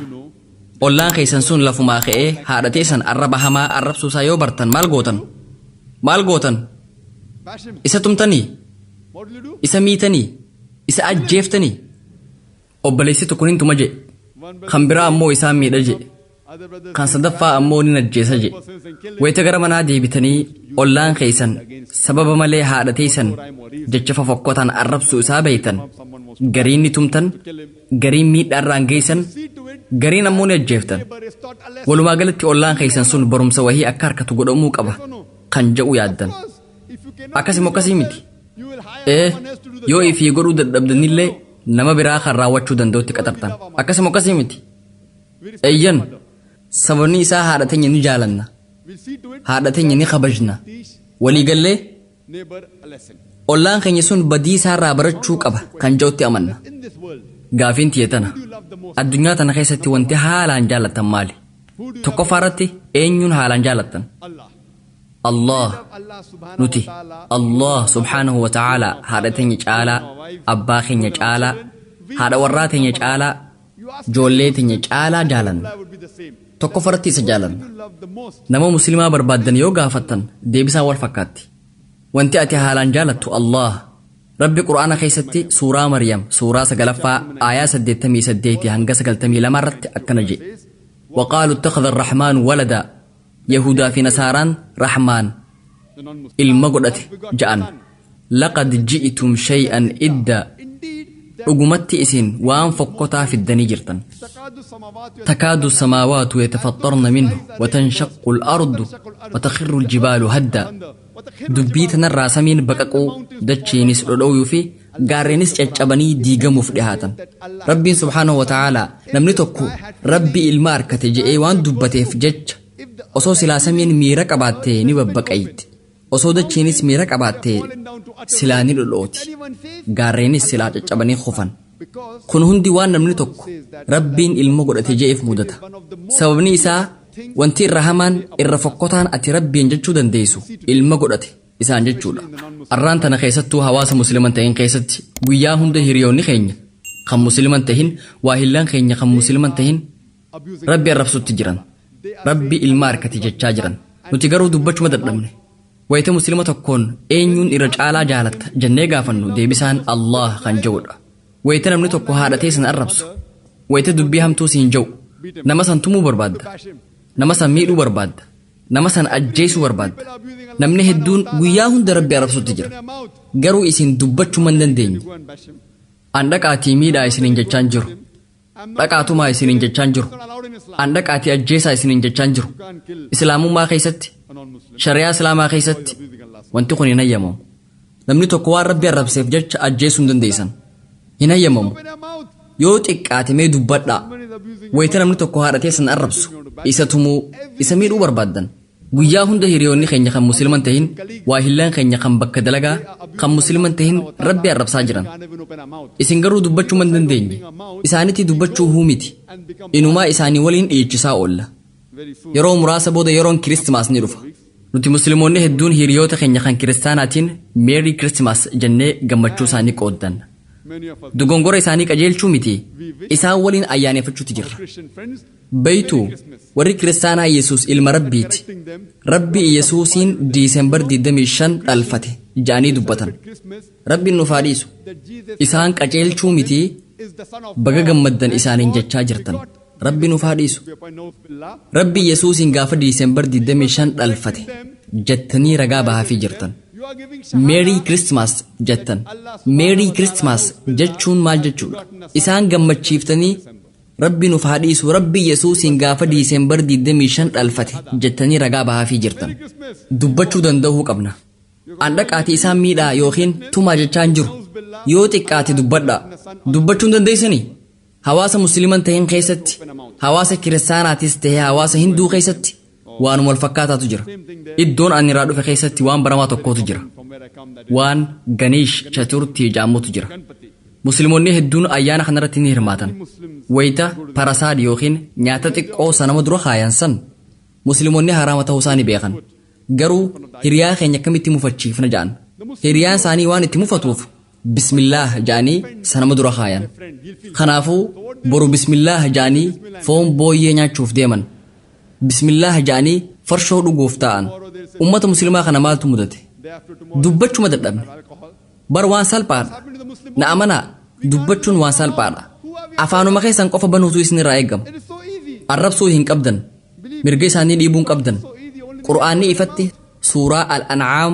Speaker 3: ollaan keessan sun lafumaa ka'ee haadha teessan arraba hamaa arrabsuusaa yoo bartan maal gootan? Maal gootan? Isa tumtanii? Isa miitanii? Isa ajjeeftanii? Obboleessi tokko nin tuma jedhe. Kan biraa ammoo isaan miidha jedhe. Kan sadaffaa ammoo nin ajjeesa jedhe. Wayita gara manaa deebitanii ollaan keessan sababa malee haadha teessan jecha fofokkotaan arrabsuu isaa beeytan. Gariin ni tumtan, gariin miidhaarraan geessan, gariin ammoo ni ajjeeftan. Walumaa galatti ollaan keessan sun barumsa wahii akka harkatu godhamuu qaba kan jedhu yaaddan. Akkasimo akkasii miti. Yoo ifii godhuu dadhabdanillee nama biraa kan raawwachuu danda'utti qaxartan. Akkasimo akkasii miti. Eeyyan sababni isaa haadha teenya ni jaalanna. Haadha teenya ni kabajna. Waliigallee ollaan keenya sun badii isaarraa barachuu qaba kan jedhutti amanna. Gaafiin tiyetana addunyaa tana keessatti wanti haalaan jaallattan maali? Tokkoffaa irratti eenyuun haalaan jaallattan? Allah. Nuti Allah subhaanahu wa ta'ala haadha teenya caalaa, abbaa keenya caalaa, haadha warraa teenya caalaa, ijoollee teenya caalaa jaalanna. Tokkoffaa irratti isa jaalanna. Nama muslimaa barbaaddan yoo gaafattan deebisaan wal fakkaatti. Wanti ati haalaan jaalattu Allah. Rabbi Qur'aana keessatti suuraa Maryam suuraa 9ffaa aayaa 88 hanga 92 irratti akkana jedhe. وقالوا اتخذ الرحمن ولدا يهودا في نصاران رحمن المقدة جأن لقد جئتم شيئا إدا أقمت إسن وان فقطا في الدنيجرتن تكاد السماوات يتفطرن منه وتنشق الأرض وتخر الجبال هدا دبيتنا الراسمين بكاكو دتشينيس رودو في غارينيس چچبني ديغمو فدهاتن ربي سبحانه وتعالى نمني توكو ربي المار كتجي وان دبته فجج osoo silaa samiin miira qabaattee ni babbaqaydi osoo dachiinis miira qabaattee silaa ni dhodhooti gaarreenis silaa caccabanii kufan kun hundi waan namni tokko rabbiin ilma godhate je'eef mudata sababni isaa wanti irra hamaan irra fokkotaan ati rabbiin jechuu dandeessu ilma godhate isaan jechuudha. Arraan tana keessattuu hawaasa musliman ta'in keessatti guyyaa hunda hiriyoonni keenya kan musliman tahin waahillaan keenya kan musliman tahin rabbi arrabsutti jiran. Rabbi ilma harkate jechaa jiran. Nuti garuu dubbachuma dadhabne. Wayita muslima tokkoon eenyuun irra caalaa jaalatta jennee gaafannu deebisaan Allah kan jedhudha. Wayita namni tokko haadha teessan arrabsu. Wayita dubbii hamtuu siin jedhu. Nama san tumuu barbaadda. Nama san miidhuu barbaadda. Nama san ajjeesuu barbaadda. Namni hedduun guyyaa hunda rabbi arrabsutti jira. Garuu isin dubbachuma hin dandeenye. An dhaqaatii miidhaa isiniin jechaan jiru. Dhaqaatumaa isiniin jechaan jiru. An dhaqaatii ajjeesaa isiniin jechaan jiru. Islaamummaa keessatti, shari'aa islaamaa keessatti wanti kun hin hayyamamu. Namni tokko waan rabbi arrabseef jecha ajjeesuu hin dandeessan. Hin hayyamamu. Yoo xiqqaate mee dubbadhaa. Wayita namni tokko haadha teessan arrabsu isa tumuu isa miidhuu barbaaddan. Guyyaa hunda hiriyoonni keenya kan musliman tahin waahillaan keenya kan bakka dalagaa kan musliman tahin rabbi arrabsaa jiran. Isin garuu dubbachuu hin dandeenye. Isaanitti dubbachuu huumiti. Inumaa isaanii waliin dhiichisaa oolla. Yeroo muraasa booda yeroon kiristimaas ni dhufa. Nuti musliimoonni hedduun hiriyoota keenya kan kiristaanaatiin Merry Christmas jennee gammachuu isaanii qooddan. Dogongora isaanii qajeelchuu miti. Isaan waliin ayyaaneffachuutti jirra. Baytuu warri kiristaanaa Yesuus ilma Rabbiiti. Rabbi Yesuusiin Diisembar 25 dhalfate jaanii dubbatan. Rabbiin nuuf haa dhiisu. Isaan qajeelchuu miti baga gammaddan isaaniin jechaa jirtan. Rabbi nuuf haa dhiisu. Rabbi Yesuusiin gaafa Diisembar 25 dhalfate jettanii ragaa bahaafii jirtan. Merry Christmas jettan. Merry Christmas jechuun maal jechuudha? Isaan gammachiiftanii Rabbi nuuf haa dhiisu Rabbi Yesuusiin gaafa Diisembar 25 dhalfate jettanii ragaa bahaafii jirtan. Dubbachuu danda'uu qabna. An dhaqaatii isaan miidhaa yookiin tumaa jechaan jiru. Yoo xiqqaate dubbadhaa. Dubbachuu hin dandeessanii? Hawaasa musliman tahin keessatti, hawaasa kiristaanaatis ta'ee hawaasa hinduu keessatti waanuma wal fakkaataatu jira. Iddoon ani irraa dhufe keessatti waan baramaa tokkootu jira. Waan Ganeesh Chaturtii jedhamutu jira. musliimoonni hedduun ayyaana kanarratti ni hirmaatan wayita parasaad yookiin nyaata xiqqoo sanama dura kaayan san musliimoonni haraama ta'uu isaanii beekan garuu hiriyaa keenya akkamitti mufachiifna ja'an hiriyaan isaanii waan itti mufatuuf bismillaah ja'anii sanama dura kaayan kanaafuu boru bismillaah ja'anii foon booyyee nyaachuuf deeman bismillaah ja'anii farshoo dhuguuf ta'an ummata muslimaa kana maaltu mudate dubbachuma dadhabne bar waan salphaadha na amanaa dubbachuun waan salphaadha afaanuma keessan qofa banuutu isinirraa eegama arrabsuu hin qabdan mirga isaanii dhiibuu hin qabdan qur'aanni ifatti suuraa al-an'aam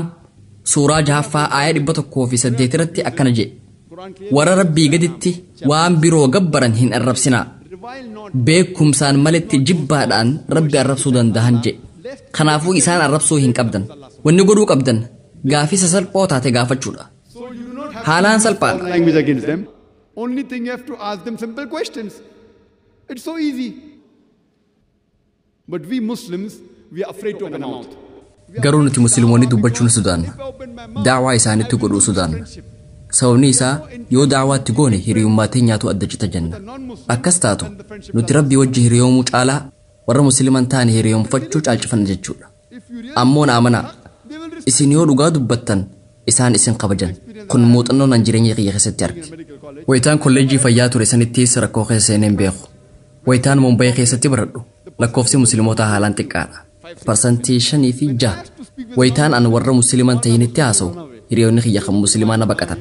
Speaker 3: suuraa 6 aaya 108 irratti akkana jedhe warra rabbii gaditti waan biroo gabbaran hin arrabsinaa beekumsaan maletti jibbaadhaan rabbi arrabsuu danda'an jedhe kanaafuu isaan arrabsuu hin qabdan wanni godhuu qabdan gaafii sasalphoo taate gaafachuudha haalaan salphaadha
Speaker 4: language against them. Only thing you have to ask them simple questions. It's so easy. But we Muslims, we are afraid to open our mouth.
Speaker 3: garuu nuti musliimoonni dubbachuun sodaanna daawaa isaanitti godhuu sodaanna sababni isaa yoo daawaatti goone hiriyummaatiin nyaatu adda cita jenna akkas taatu nuti rabbii wajji hiriyoomuu caalaa warra musliman taane hiriyoomfachuu caalchifanna jechuudha ammoo na amanaa isin yoo dhugaa dubbattan isaan isin kabajan kun muuxannoo nan jireenya kiyya keessatti arge wayitaan kolleejjii fayyaa ture sanittis rakkoo keessa seeneen beeku wayitaan Mumbai keessatti baradhu lakkoofsi musliimotaa haalaan xiqqaadha parsantii 5 fi 6 wayitaan an warra musliman ta'initti haasa'u hiriyoonni kiyya kan muslimaa na baqatan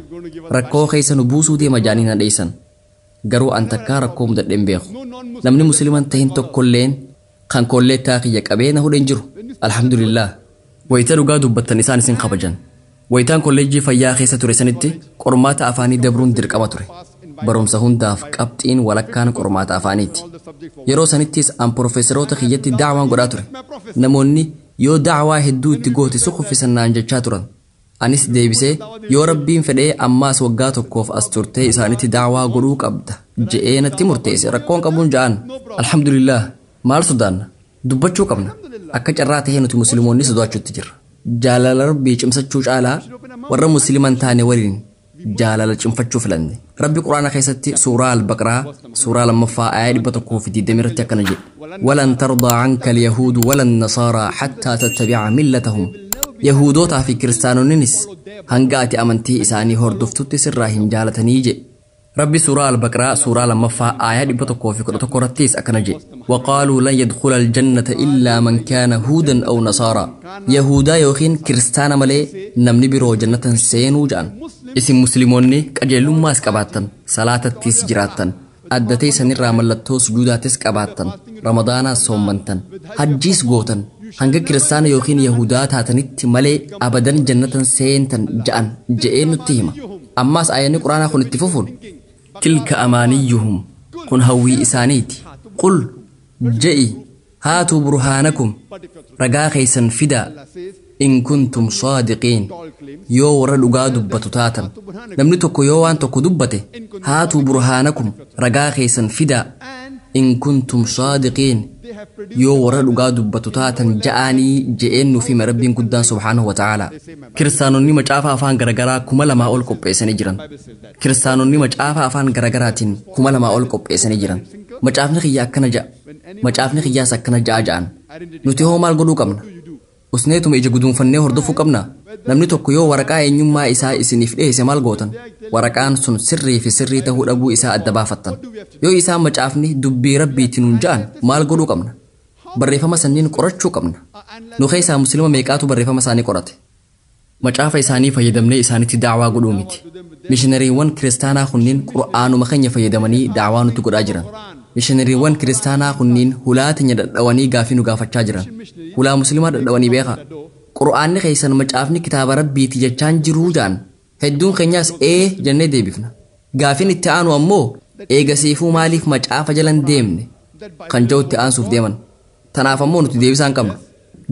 Speaker 3: rakkoo keessa nu buusuu deema jaanii na dheessan garuu an takkaa rakkoo mudadheen beeku namni musliman ta'in tokkolleen kan kolleettaa kiyya qabee na hudhen jiru alhamdulillah wayita dhugaa dubbattan isaan isin kabajan wayitaan kolleejjii fayyaa keessa ture sanitti qormaata afaanii dabruun dirqama ture barumsa hundaaf qabxiin walakkaan qormaata afaaniiti yeroo sanittis an profeesaroota kiyyatti daawaan godhaa ture namoonni yoo daawaa hedduu itti goote sukuffisannaan jechaa turan anis deebisee yoo rabbiin fedhee ammaas waggaa tokkoof as turtee isaanitti daawaa godhuu qabda je'ee natti murteesse rakkoon qabuun ja'an alhamdulillah maal sodaanna dubbachuu qabna akka carraa ta'ee nuti musliimoonni sodaachuutti jirra jaalala rabbii cimsachuu caalaa warra musliman taane waliin jaalala cimfachuu filanne rabbi quraana keessatti suuraa al-baqraa suuraa 2 aaya 120 irratti akkana jedhe walan tardaa anka al-yahuud walan nasaaraa hattaa tattabi'a millatahum yahudootaa fi kiristaanonnis hanga ati amantii isaanii hordoftutti sirraa hin jaalatanii jedhe rabbi suuraa al-baqraa suuraa 2 aaya 111 irrattis akkana jedhe وقالوا لن يدخل الجنة إلا من كان هودا أو نصارى يهودا يوخين كريستانا ملي نمني برو جنة سينو جان اسم مسلموني كجلوم ماس كباتن صلاة تيس جراتن أدتي سنرى ملتو سجودا تيس كباتن رمضانا صومنتن حجيس غوتن هنگا كريستانا يوخين يهودا تاتنت ملي أبدا جنة سينتن جان جئين نتهما أماس آياني قرآن خون اتفوفون تلك أمانيهم كن هوي إسانيتي قل جئي هاتوا برهانكم رجا خيسا فدا إن كنتم صادقين يو ورا لغا دبتو تاتا نمني توكو يو وان توكو دبته هاتوا برهانكم رجا خيسا فدا إن كنتم صادقين يو ورا لغا دبتو تاتا جاءني جئن في مربين قدان سبحانه وتعالى كريستانوني مجافا أفان غرغرا كمالا ما أول قبئساني جران كريستانوني مجافا أفان غرغراتين كمالا ما أول قبئساني جران مجافني خيا كنا جاء macaafni xiyyaas akkana ja'an nuti hoo maal godhuu qabna usneetuma ija guduunfannee hordofuu qabna namni tokko yoo waraqaa eenyummaa isaa isiniif dhiyeesse maal gootan waraqaan sun sirrii fi sirrii ta'uu dhabuu isaa adda baafattan yoo isaan macaafni dubbii rabbiitiin nun ja'an maal godhuu qabna barreeffama sanniin qorachuu qabna nu keessaa muslima meeqaatu barreeffama isaanii qorate macaafa isaanii fayyadamnee isaanitti daawaa godhuu miti mishinariiwwan kiristaanaa kunniin qur'aanuma keenya fayyadamanii daawaa nutti godhaa jiran mishinariiwwan kiristaanaa kunniin hulaa teenya dadhawanii gaafii nu gaafachaa jiran hulaa muslimaa dadhawanii beeka qur'aanni keessan macaafni kitaaba rabbiiti jechaan jiruu jaan hedduun keenyaas jennee deebifna gaafiin itti aanu ammoo eegasiifuu maaliif macaafa jalan deemne kan ja'utti aansuuf deeman tanaaf ammoo nuti deebisaan qabnu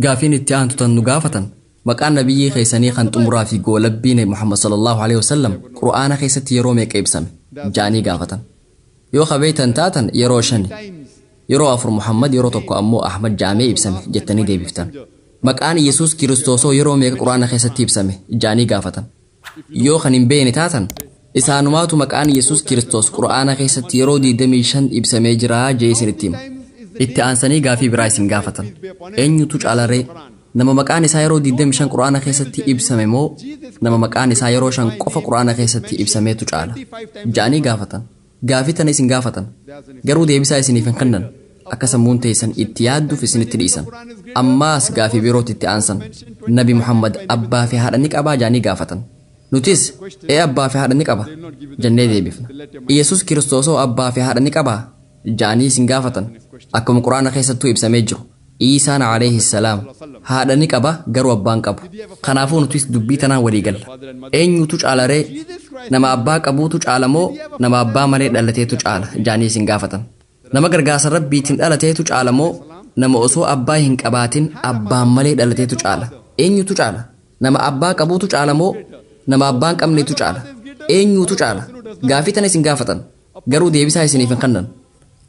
Speaker 3: gaafiin itti aantu tan nu gaafatan maqaan nabiyyii keessanii kan xumuraa fi goolabbii nabi Muhammad sallallahu alaihi wasallam qur'aana keessatti yeroo meeqa ibsame jaanii gaafatan yoo qabeetan taatan yeroo 5 yeroo 4 Muhammad yeroo tokko ammoo Ahmad jaamee ibsame jettanii deebiftan maqaan Yesuus Kiristoosoo yeroo meeqa qur'aana keessatti ibsame jaanii gaafatan yoo kan hin beekne taatan
Speaker 1: isaanumaatu maqaan Yesuus Kiristoos Qur'aana keessatti yeroo 25 ibsamee jira jee isinitti hima. Itti aansanii gaafii biraa isin gaafatan. Eenyutu caalaree? Nama maqaan isaa yeroo 25 Qur'aana keessatti ibsame moo nama maqaan isaa yeroo 5 qofa Qur'aana keessatti ibsameetu caala? Ja'anii gaafatan. Gaafii tana isin gaafatan. Garuu deebisaa isiniif hin kennan. Akka sammuun teessan itti yaadduuf isinitti dhiisan. Ammaas gaafii birootti itti aansan. Nabi Muhammad abbaa fi haadha ni qabaa ja'anii gaafatan. Nutis abbaa fi haadha ni qaba jennee deebifna. Yesuus Kiristoosoo abbaa fi haadha ni qabaa ja'anii isin gaafatan. Akkuma Qur'aana keessattuu ibsamee jiru. Iisaan alayhi salaam haadha ni qaba garuu abbaan qabu. Kanaafuu nutis dubbii tanaan walii galla. Eenyutu caalaree? Nama abbaa qabuutu caala moo nama abbaa malee dhalateetu caala ja'anii isin gaafatan. Nama gargaarsa rabbiitiin dhalateetu caala moo nama osoo abbaa hin qabaatin abbaan malee dhalateetu caala? Eenyutu caala? Nama abbaa qabuutu caala moo nama abbaan qabneetu caala? Eenyutu caala? Gaafii tana isin gaafatan. Garuu deebisaa isiniif hin kennan.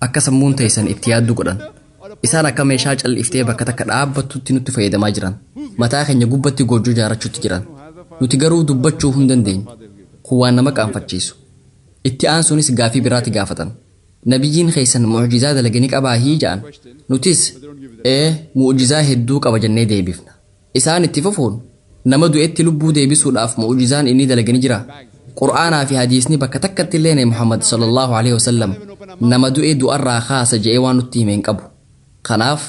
Speaker 1: Akka sammuun teessan itti yaaddu godhan. Isaan akka meeshaa cal'iftee bakka takka dhaabbattutti nutti fayyadamaa jiran. Mataa keenya gubbatti goojjoo ijaarrachuutti jiran. Nuti garuu dubbachuu hin dandeenyu. Kun waan nama qaanfachiisu. Itti aansuunis gaafii biraatti gaafatan. Nabiyyiin keessan mu'jizaa dalaganii qabaa hii ja'an. Nutis mu'jizaa hedduu qaba jennee deebifna. Isaan itti fufuun nama du'etti lubbuu deebisuudhaaf mu'jizaan inni dalaganii jira. Qur'aanaa fi hadiisni bakka takkatti illee Muhammad sallallahu alaihi wasallam nama du'e du'arraa kaasa je'ee waan nutti hime hin qabu. Kanaaf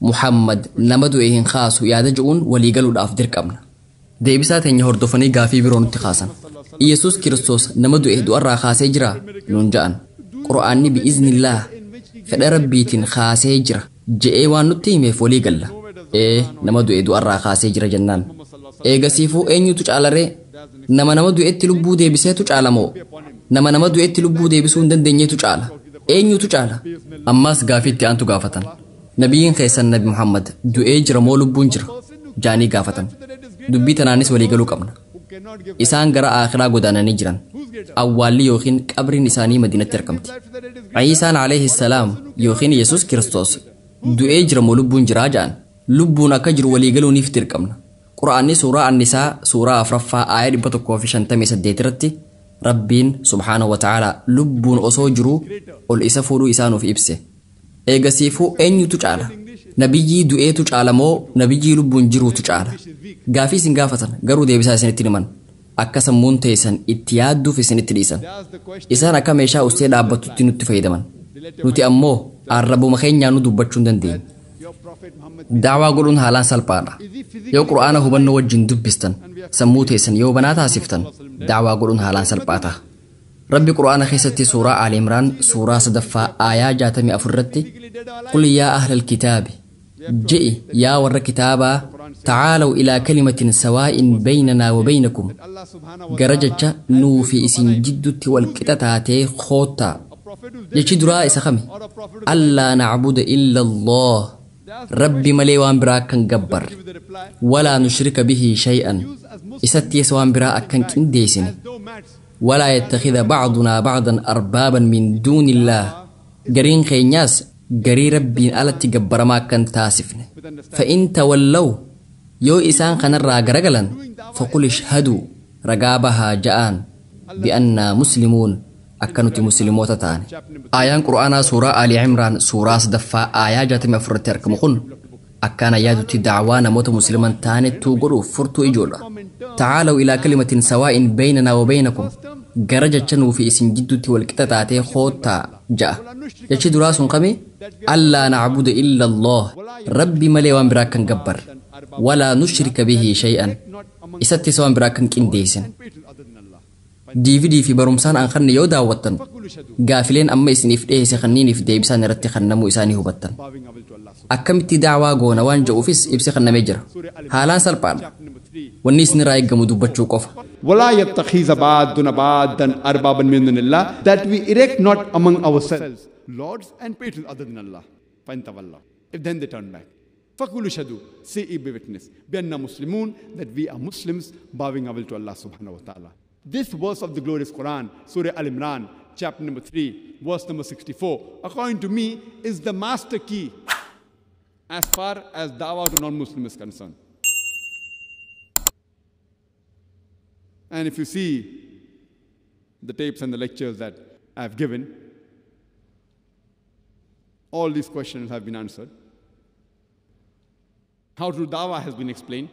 Speaker 1: Muhammad nama du'e hin kaasu yaada je'uun walii galuudhaaf dirqamna. Deebisaa teenya hordofanii gaafii biroo nutti kaasan. Yesuus Kiristoos nama du'e du'arraa kaasee jira nuun ja'an. Qur'aanni bi'iznillah fedha rabbiitiin kaasee jira je'ee waan nutti himeef walii galla. Nama du'e du'arraa kaasee jira jennaan. Eegasiifuu eenyutu caalaree? Nama du'etti lubbuu deebiseetu caala moo nama du'etti lubbuu deebisuu hin dandeenyeetu caala? Eenyutu caala? Ammaas gaafii itti aantu gaafatan. Nabiyyiin keessan Nabi Muhammad du'ee jira moo lubbuun jira ja'anii gaafatan. Dubbii tanaanis walii galuu qabna. Isaan gara akhiraa godaananii jiran. Awwaalli yookiin qabriin isaanii Madiinatti argamti. Iisaan alayhi salaam yookiin Yesuus Kiristoos du'ee jira moo lubbuun jiraa ja'an. Lubbuun akka jiru walii galuuniif dirqamna. Qur'aanni suuraa An-Nisaa suuraa 4ffaa aayyaa 158 irratti Rabbiin subhaanahu wa ta'aalaa lubbuun osoo jiruu ol isa fuudhuu isaanuuf ibse. Eegasiifuu eenyutu caala? Nabiyyii du'eetu caala moo nabiyyii lubbuun jiruutu caala? Gaafii isin gaafatan garuu deebisaa isinitti himan. Akka sammuun teessan itti yaadduuf isinitti dhiisan. Isaan akka meeshaa ustee dhaabbattutti nutti fayyadaman. Nuti ammoo arrabuma keenyaan nu dubbachuu hin dandeenye. Daawaa godhuun haalaan salphaadha. Yoo Qur'aana hubannoo wajjin dubbistan sammuu teessan yoo banaa taasiftan daawaa godhuun haalaan salphaata. Rabbi Qur'aana keessatti suuraa Aali Imraan suuraa 3ffaa aayyaa 64 irratti qul yaa ahlal kitaabi je'i yaa warra kitaabaa ta'aalaw ilaa kalimatin sawaa'in baynanaa wa baynakum gara jecha nuu fi isin jidduutti walqixa taatee koottaa. Jechi duraa isa kami? Allaa na'buda illa Allah. Rabbi malee waan biraa akkan gabbarre walaa nushrika bihi shay'an isatti isa waan biraa akkan qindeessine walaa yattakhidha ba'dunaa ba'dan arbaaban min duunillah gariin keenyaas garii rabbiin alatti gabbaramaa akkan taasifne fa'in tawallaw yoo isaan kanarraa garagalan faqul ishhaduu ragaa bahaa ja'aan bi'annaa muslimuun akka nuti musliimoota taane. Aayaan Qur'aanaa suuraa Ali Imraan suuraa 3ffaa aayyaa 64 irratti argamu kun akkaan yaadutti da'waa namoota musliman taanettuu godhuuf furtuu ijoodha. Ta'aalaw ilaa kalimatin sawaa'in baynanaa wa baynakum gara jecha nuu fi isin jidduutti walqixa taatee koottaa ja'a. Jechi duraa sun kami? Allaa na'buda illa Allah. Rabbi malee waan biraa akkan gabbarre walaa nushrika bihi shay'an isatti isa waan biraa akkan qindeessine. DVD fi barumsaan an kanne yoo daawwattan gaafileen amma isiniif dhiyeesse kanniiniif deebisaan irratti kannamuu isaanii hubattan. Akkamitti daawaa goona waan jedhuufis ibsi kannamee jira. Haalaan salphaadha. Wanni isinirraa eeggamu dubbachuu qofa.
Speaker 4: ولا يتخذ بعضنا بعضا أربابا من دون الله that we erect not among ourselves lords and patrons other than Allah. فإن تولوا if then they turn back فقولوا شهدوا say be witness بأننا مسلمون that we are Muslims bowing our will to Allah subhanahu wa ta'ala. This verse of the glorious Quran, Surah Al-Imran, chapter number 3, verse number 64, according to me, is the master key as far as dawah to non-Muslim is concerned. And if you see the tapes and the lectures that I've given, all these questions have been answered. How true dawah has been explained.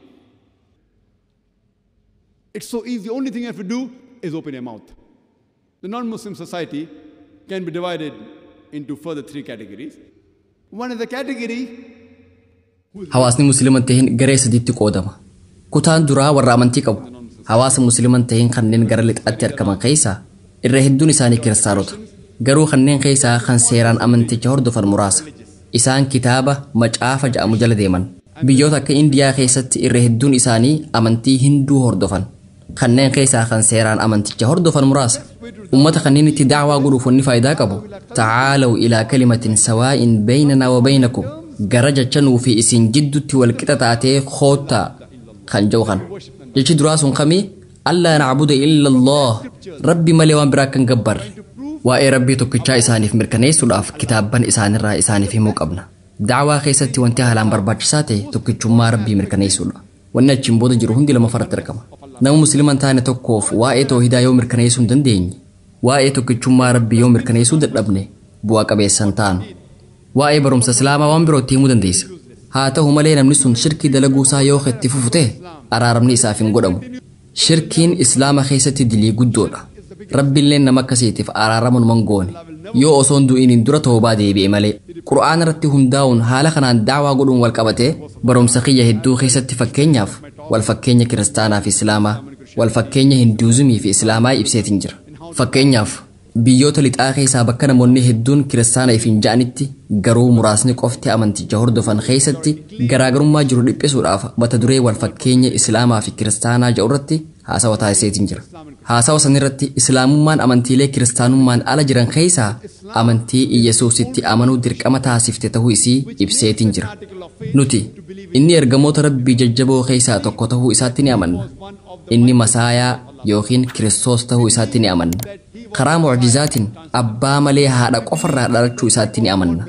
Speaker 4: It's so easy. The only thing you have to do is open your mouth. The non-Muslim society can be divided into further 3 categories. One is the category
Speaker 3: hawaasni musliman tahin garee sadiitti qoodama. Kutaan duraa warra amantii qabu. Hawaasa musliman tahin kanneen gara lixaatti argaman keessaa irra hedduun isaanii kiristaanota. Garuu kanneen keessaa kan seeraan amanticha hordofan muraasa. Isaan kitaaba macaafa jedhamu jala deeman. Biyyoota akka Indiyaa keessatti irra hedduun isaanii amantii Hinduu hordofan. Kanneen keessaa kan seeraan amanticha hordofan muraasa. Ummata kanneen itti da'waa godhuuf wanni faayidaa qabu. Ta'aalaw ilaa kalimatin sawaa'in baynanaa wa baynakum. Gara jechanuu fi isin jidduutti walqixa taatee koottaa kan jedhu kan. Jechi duraa sun kamii? Allaa na'buda illa Allah. Rabbi malee waan biraa kan gabbarre. Waa'ee rabbii tokkichaa isaaniif mirkaneessuudhaaf kitaabban isaanirraa isaaniif himuu qabna. Da'waa keessatti wanti haalaan barbaachisaa ta'e tokkichummaa rabbii mirkaneessuudha. Wanni achiin booda jiru hundi lama farratti argama. Nama musliman taane tokkoof waa'ee tawhiidaa yoo mirkaneessuu hin dandeenye, waa'ee tokkichummaa rabbii yoo mirkaneessuu dadhabne bu'aa qabeessan taanu. Waa'ee barumsa islaamaa waan birootti himuu dandeessa. Haa ta'u malee namni sun shirkii dalaguusaa yoo itti fufu ta'e araaramni isaaf hin godhamu. Shirkiin islaama keessatti dilii guddoodha. Rabbiilleen nama akkasiitiif araaramuun mangoone. Yoo osoon du'iin dura toobaa deebi'e malee. Qur'aana irratti hundaa'uun haala kanaan da'waa godhuun wal qabatee barumsa kiyya hedduu keessatti fakkeenyaaf wal fakkeenya kiristaanaa fi islaamaa, wal fakkeenya hinduuzimii fi islaamaa ibseetiin jira. Fakkeenyaaf biyyoota lixaa keessaa bakka namoonni hedduun kiristaana ifin ja'anitti garuu muraasni qofti amanticha hordofan keessatti garaagarummaa jiru dhiphisuudhaaf mata duree wal fakkeenya islaamaa fi kiristaanaa jedhu irratti haasawa taasiseetiin jira. Haasawa sanirratti islaamummaan amantiilee kiristaanummaan ala jiran keessaa amantii Iyesuusitti amanuu dirqama taasifte ta'uu isii ibseetiin jira. Nuti inni ergamoota rabbii jajjaboo keessaa tokko ta'uu isaatti ni amanna. Inni masaayaa yookiin kiristoos ta'uu isaatti ni amanna. Karaa mu'jizaatiin abbaa malee haadha qofarraa dhalachuu isaatti ni amanna.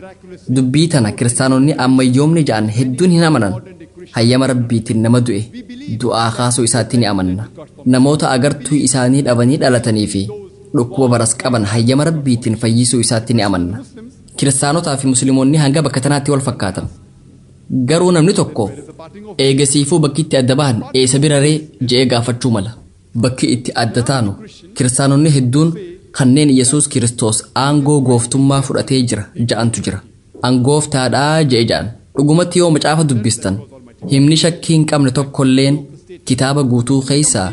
Speaker 3: Dubbii tana kiristaanonni ammayyoomni ja'an hedduun hin amanan. Hayyama rabbiitiin nama du'e du'aa kaasuu isaatti ni amanna. Namoota agartuu isaanii dhabanii dhalatanii fi dhukkuba baras qaban hayyama rabbiitiin fayyisuu isaatti ni amanna. Kiristaanotaa fi musliimoonni hanga bakka tanaatti wal fakkaatan. Garuu namni tokko eegasiifuu bakki itti adda bahan eessa biraree je'ee gaafachuu mala. Bakki itti adda taanu kiristaanonni hedduun kanneen Yesuus Kiristoos aangoo gooftummaa fudhatee jira ja'antu jira. Angooftaadhaa je'e ja'an. Dhugumatti yoo macaafa dubbistan himni shakkii hin qabne tokkolleen kitaaba guutuu keessaa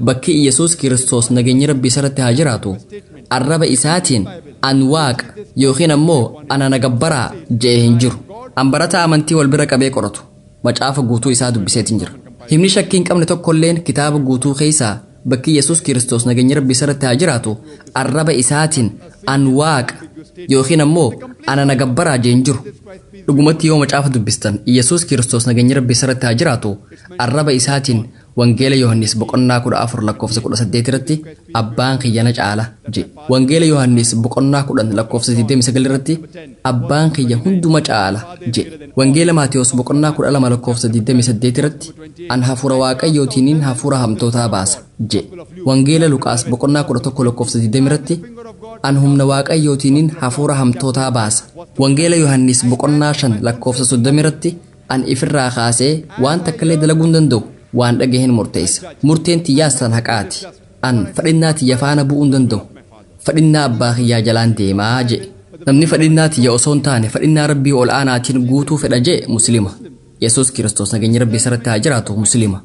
Speaker 3: bakki Yesuus Kiristoos nageenyi rabbii irratti haa jiraatu arraba isaatiin an waaqa yookiin ammoo ana nagabbaraa je'e hin jiru. Ambarataa amantii wal bira qabee qoratu macaafa guutuu isaa dubbiseetiin jira. Himni shakkii hin qabne tokkolleen kitaaba guutuu keessaa bakki Yesuus Kiristoos nageenyi rabbii irratti haa jiraatu arraba isaatiin an waaqa yookiin ammoo ana nagabbaraa je'e hin jiru. Dhugumatti yoo macaafa dubbistan Yesuus Kiristoos nageenyi rabbii irratti haa jiraatu arraba isaatiin wangeela Yohannis boqonnaa 14 lakkoofsa 18 irratti abbaan kiyya na caala jedhe. Wangeela Yohannis boqonnaa 10 lakkoofsa 29 irratti abbaan kiyya hunduma caala jedhe. Wangeela Maatiyos boqonnaa 12 lakkoofsa 28 irratti an hafuura waaqayyootiin hafuura hamtootaa baasa jedhe. Wangeela Luqaas boqonnaa 11 lakkoofsa 20 irratti an humna waaqayyootiin hafuura hamtootaa baasa. Wangeela Yohannis boqonnaa 5 lakkoofsa 30 irratti an ifirraa kaasee waan takkallee dalaguu hin danda'u waan dhagaheen murteessa. Murteen tiyyaas tan haqaati. An fadhinnaa tiyya faana bu'uu hin danda'u. Fadhinnaa abbaa kiyyaa jalaan deemaa jedhe. Namni fadhinnaa tiyya osoo hin taane fadhinnaa rabbii ol aanaatiin guutuu fedha jedhe muslima. Yesuus Kiristoos nageenyi rabbii irratti haa jiraatu muslima.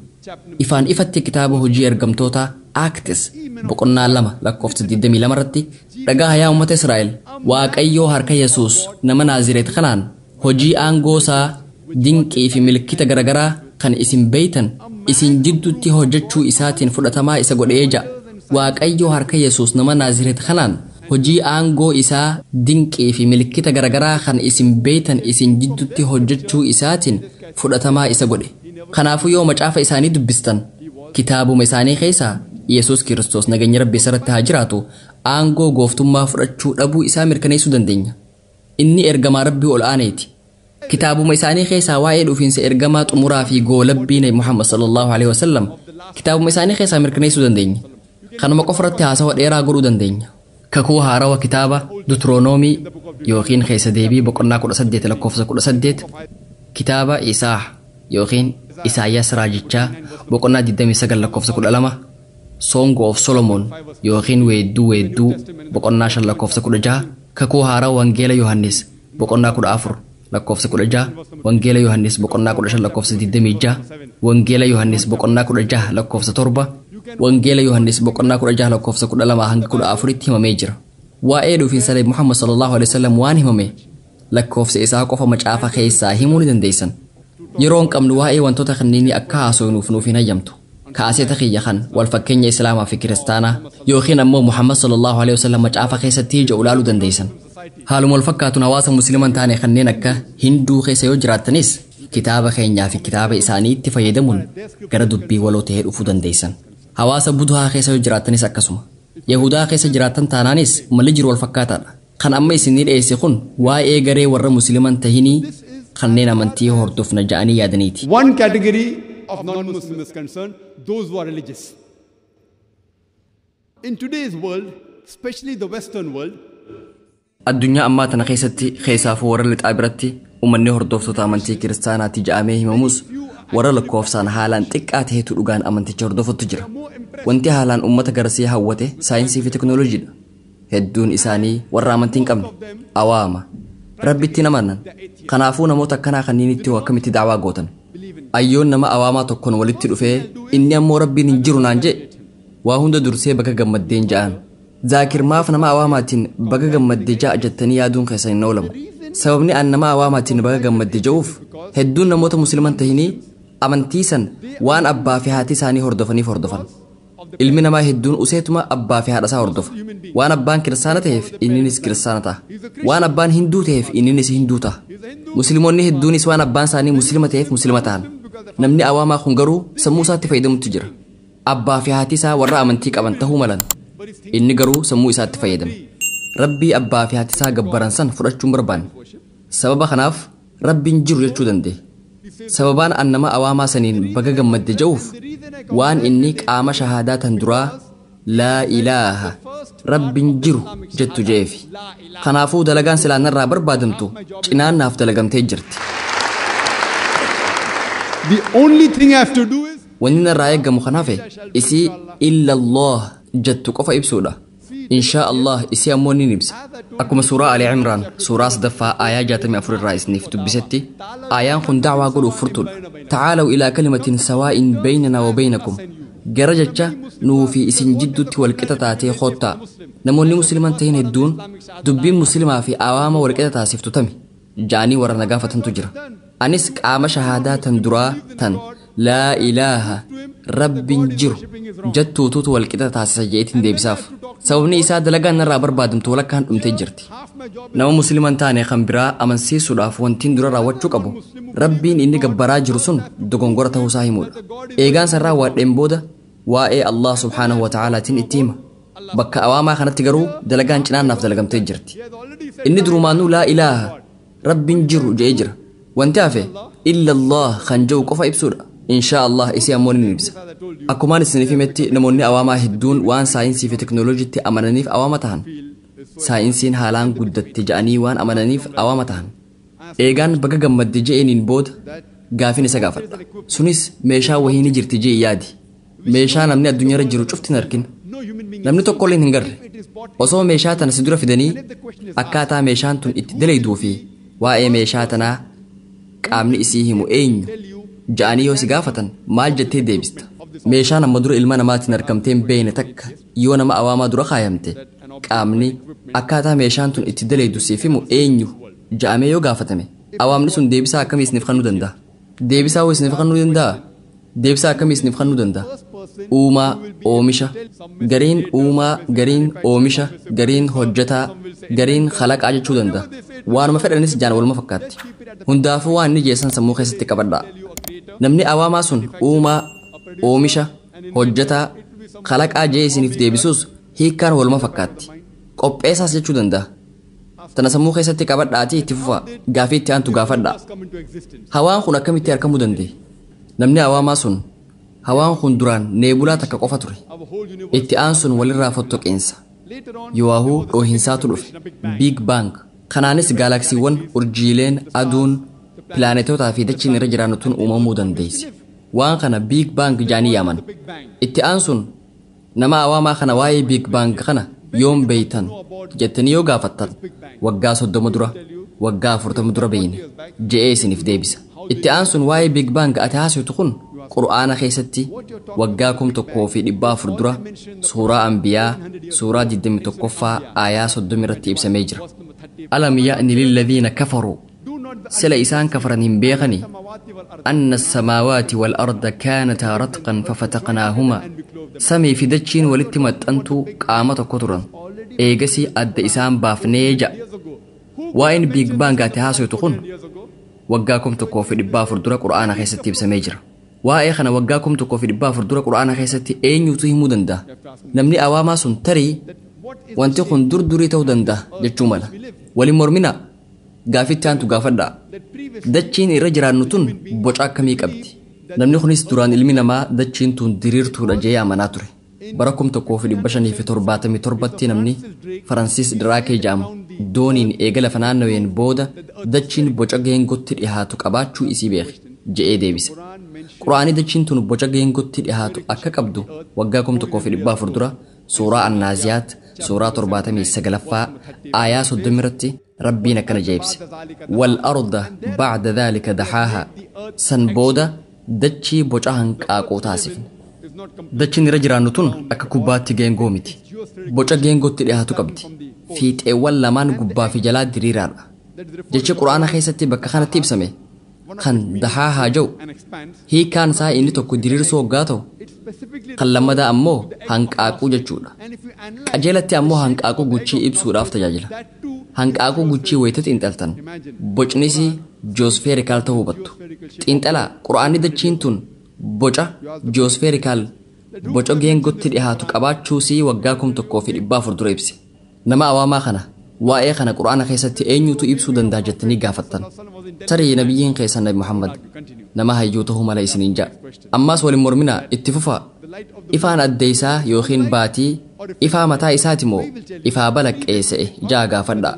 Speaker 3: Ifaan ifatti kitaaba hojii ergamtootaa Acts boqonnaa 2 lakkoofsa 22 irratti dhagaa yaa uummata Israa'el Waaqayyoo harka Yesuus nama Naazireet kanaan hojii aangoosaa dinqii fi milkita garagaraa kan isin beeytan isin jidduutti hojjechuu isaatiin fudhatamaa isa godhee ja'a. Waaqayyoo harka Yesuus nama Naazireet kanaan hojii aangoo isaa dinqii fi milkita garagaraa kan isin beeytan isin jidduutti hojjechuu isaatiin fudhatamaa isa godhe. Kanaafuu yoo macaafa isaanii dubbistan kitaabuma isaanii keessaa Yesuus Kiristoos nageenyi rabbii irratti haa jiraatu aangoo gooftummaa fudhachuu dhabuu isaa mirkaneessuu dandeenya. Inni ergamaa rabbii ol aaneeti. Kitaabuma isaanii keessaa waa'ee dhufiinsa ergamaa xumuraa fi goolabbii Nabi Muhammad sallallahu alaihi wasallam kitaabuma isaanii keessaa mirkaneessuu dandeenya. kanuma qofratti haasawa dheeraa godhuu dandeenya kakuu haarawa kitaaba Dutroonoomii yookiin keessa deebii boqonnaa 18 lakkoofsa 18 kitaaba Isaa yookiin Isaayyaas raajichaa boqonnaa 29 lakkoofsa 12 Song of Solomon yookiin weedduu boqonnaa 5 lakkoofsa 16 kakuu haarawa wangeela Yohannis boqonnaa 14 lakkoofsa 16 wangeela Yohannis boqonnaa 15 lakkoofsa 26 wangeela Yohannis boqonnaa 16 lakkoofsa 7 wangeela Yohannis boqonnaa 16 lakkoofsa 12 hanga 14 tti himamee jira waa'ee dhufiinsa Nabi Muhammad sallallahu alaihi wasallam waan himame lakkoofsa isaa qofa macaafa keessaa himuu ni dandeessan yeroon qabnu waa'ee wantoota kanneenii akka haasofnuuf nuuf hin hayyamtu kaaseta kiyya kan wal fakkeenya islaamaa fi kiristaanaa yookiin ammoo Muhammad sallallahu alaihi wasallam macaafa keessatti ija ulaaluu dandeessan haaluma wal fakkaatuun hawaasa musliman taane kanneen akka hinduu keessa yoo jiraattanis kitaaba keenyaa fi kitaaba isaanii itti fayyadamuun gara dubbii waloo ta'ee dhufuu dandeessan hawaasa buduhaa keessa yoo jiraattanis akkasuma yahudaa keessa jiraattan taanaanis malli jiru wal fakkaataadha kan amma isinii dhiyeesse kun waa'ee garee warra musliman tahinii kanneen amantii hordofna ja'anii yaadaniiti.
Speaker 4: One category of non-Muslims is concerned, those who are religious. In today's world, especially the Western world,
Speaker 3: addunyaa ammaa tana keessatti keessaafuu warra lixaa biratti uummanni hordoftoota amantii kiristaanaatti ja'amee himamus warra lakkoofsaan haalaan xiqqaa ta'etu dhugaan amanticha hordofatu jira. Wanti haalaan uummata garasii hawwate saayinsii fi teknooloojiidha. Hedduun isaanii warra amantii hin qabne awaama rabbitti namanan kanaafuu namoota akkanaa kanniinitti akkamitti daawaa gootan ayyoon nama awaamaa tokkoon walitti dhufee inni ammoo rabbiin hin jiru naan jedhe waa hunda dursee baga gammaddeen ja'an zaakir maaf nama awaamaatiin baga gammaddee ja'a jettanii yaaduun keessa hin oolamu sababni an nama awaamaatiin baga gammaddee ja'uuf hedduun namoota musliman tahinii amantii san waan abbaa fi haati isaanii hordofaniif hordofan ilmi namaa hedduun useetuma abbaa fi haadha isaa hordofa waan abbaan kiristaana ta'eef inninis kiristaana ta'a waan abbaan hinduu ta'eef inninis hinduu ta'a musliimoonni hedduunis waan abbaan isaanii muslima ta'eef muslima ta'an namni awaamaa kun garuu sammuu isaatti fayyadamutti jira abbaa fi haati isaa warra amantii qaban ta'uu malan inni garuu sammuu isaatti fayyadame rabbii abbaa fi haati isaa gabbaran san fudhachuun barbaanne sababa kanaaf rabbiin jiru jechuu danda'e sababaan an nama awaamaa saniin baga gammadde ja'uuf waan inni qaama shahaadaa tan duraa laa ilaaha rabbiin jiru jettu jeefi kanaafuu dalagaan silaanarraa barbaadamtu cinaan naaf dalagamtee jirti.
Speaker 4: the only thing I have to do is
Speaker 3: wanni narraa eeggamu kanaafe isii illallah jettu qofa ibsuudha. inshaa Allah isii ammoo ni ibsa akkuma suuraa Ali Imraan suuraa 3ffaa aayaa 64 irraa isiniif dubbisetti aayaan kun da'waa godhuuf furtuudha ta'aalaw ilaa kalimatin sawaa'in baynanaa wa baynakum gara jecha nuu fi isin jidduutti walqixa taatee koottaa namoonni musliman ta'in hedduun dubbiin muslimaa fi awaama walqixa taasiftu tami ja'anii warra na gaafatantu jira anis qaama shahaadaa tan duraa tan laa ilaaha rabbiin jiru jettuutuutu walqixa taasisa jeetiin deebisaaf sababni isaa dalagaan narraa barbaadamtu walakkaan dhumtee jirti nama musliman taane kan biraa amansiisuudhaaf wantiin dura raawwachuu qabu rabbiin inni gabbaraa jiru sun dogongora ta'uu isaa himuudha eegaan san raawwadheen booda waa'ee Allah subhaanahu wa ta'aalaatiin itti hima bakka awaamaa kanatti garuu dalagaan cinaannaaf dalagamtee jirti inni durumaanuu laa ilaaha rabbiin jiru je'ee jira wanti hafe illallah kan jedhu qofa ibsuudha inshaa Allah isii ammoo ni ibsa akkumaan isiniif himetti namoonni awaamaa hedduun waan saayinsii fi teknooloojiitti amananiif awaama tahan saayinsiin haalaan guddatte ja'anii waan amananiif awaama tahan eegaan baga gammadde je'eeniin booda gaafin isa gaafadha sunis meeshaa wahii ni jirti je'i yaadi meeshaa namni addunyaarra jiru cufti hin argin namni tokkolleen hin garre osoo meeshaa tana si dura fidanii akkaataa meeshaan tun itti dalayduu fi waa'ee meeshaa tanaa qaamni isii himu eenyu ja'anii yoo si gaafatan maal jettee deebista meeshaan amma dura ilma namaatiin argamteen beeyne takka yoo nama awaamaa dura kaayamte qaamni akkaataa meeshaan tun itti dalaydu siif himu eenyu ja'amee yoo gaafatame awaamni sun deebisaa akkamii isiniif kennuu danda'a deebisaa hoo isiniif kennuu danda'a deebisaa akkamii isiniif kennuu danda'a uumaa oomisha gariin uumaa gariin oomisha gariin hojjetaa gariin kalaqaa jechuu danda'a waanuma fedhanis jaan waluma fakkaatti hundaafuu waan inni jeessan sammuu keessatti qabadhaa namni awaamaa sun uumaa oomisha hojjetaa kalaqaa jee isiniif deebisuus hiikkaan waluma fakkaatti qopheessaas jechuu danda'a tana sammuu keessatti qabadhaatii itti fufaa gaafii itti aantu gaafadhaa hawaan kun akkamitti argamuu danda'e namni awaamaa sun
Speaker 1: hawaan kun duraan neebulaa takka qofa ture itti aansun walirraa fottoqeensa yowaahuu dhoohinsaatu dhufe biig baang kanaanis gaalaksiiwwan urjiileen aduun pilaanetotaa fi dachiin irra jiraannutuun uumamuu dandeesse waan kana biig baang jaanii yaaman itti aansun nama awaamaa kana waa'ee biig baang kana yoom beeytan jettanii yoo gaafattan waggaa 30 dura waggaa 40 dura beeyne je'ee isiniif deebisa itti aansun waa'ee biig baang ati haasoftu kun qur'aana keessatti waggaa 1400 dura suuraa anbiyaa suuraa 21ffaa aayaa 30 irratti ibsamee jira alam ya'ni lilladhiina kafaruu sila isaan kafaran hin beekani anna as-samaawaati wal arda kaanataa ratqan fafataqnaahuma samii fi dachiin walitti maxxantuu qaama tokko turan eegasii adda isaan baafnee ja'a waa'een biig baang ati haasoftu kun waggaa 1400 dura qur'aana keessatti ibsamee jira waa'ee kana waggaa 1400 dura qur'aana keessatti eenyutu himuu danda'a namni awaamaa sun tarii wanti kun durdurii ta'uu danda'a jechuu mala waliin mormina gaafitti aantu gaafadhaa dachiin irra jiraannu tun boca akkamii qabdi namni kunis duraan ilmi namaa dachiin tun diriirtuudha jee amanaa ture bara 1577tti namni faransiis diraakee jedhamu dooniin eegala lafa naannaween booda dachiin boca geengotti dhihaatu qabaachuu isii beeke je'ee deebise quraanii dachiin tun boca geengotti dhihaatu akka qabdu waggaa 1400 dura suuraa annaaziyaat suuraa 79ffaa aayaa 30 irratti rabbiin akkana jeebse wal arda ba'da dhalika daxaaha san booda dachii boca hanqaaquu taasifne dachiin irra jiraannu tun akka kubbaatti geengoo miti boca geengootti dhihaatu qabdi fiixeewwan lamaan gubbaa fi jalaa diriiraadha jechi quraana keessatti bakka kanatti ibsame kan daxaahaa jedhu hiikaan isaa inni tokko diriirsuu hoggaa ta'u kan lammadaa ammoo hanqaaquu jechuudha qajeelatti ammoo hanqaaquu guchii ibsuudhaaf tajaajila hanqaaquu guchii wayita xiinxaltan bocnis joosfeerikaal ta'uu hubattu xiinxalaa quraanni dachiin tun boca joosfeerikaal boca geengotti dhihaatu qabaachuusii waggaa 1400 dura ibse nama awaamaa kana waa'ee kana quraana keessatti eenyutu ibsuu danda'a jettanii gaafattan tarii nabiyyiin keessan nabi muhammad nama hayyuu ta'uu mala isiniin ja'a ammaas waliin morminaa itti fufaa ifaan addeeysaa yookiin baatii ifaa mataa isaati moo ifaa balaqqeessa'e ja'a gaafadhaa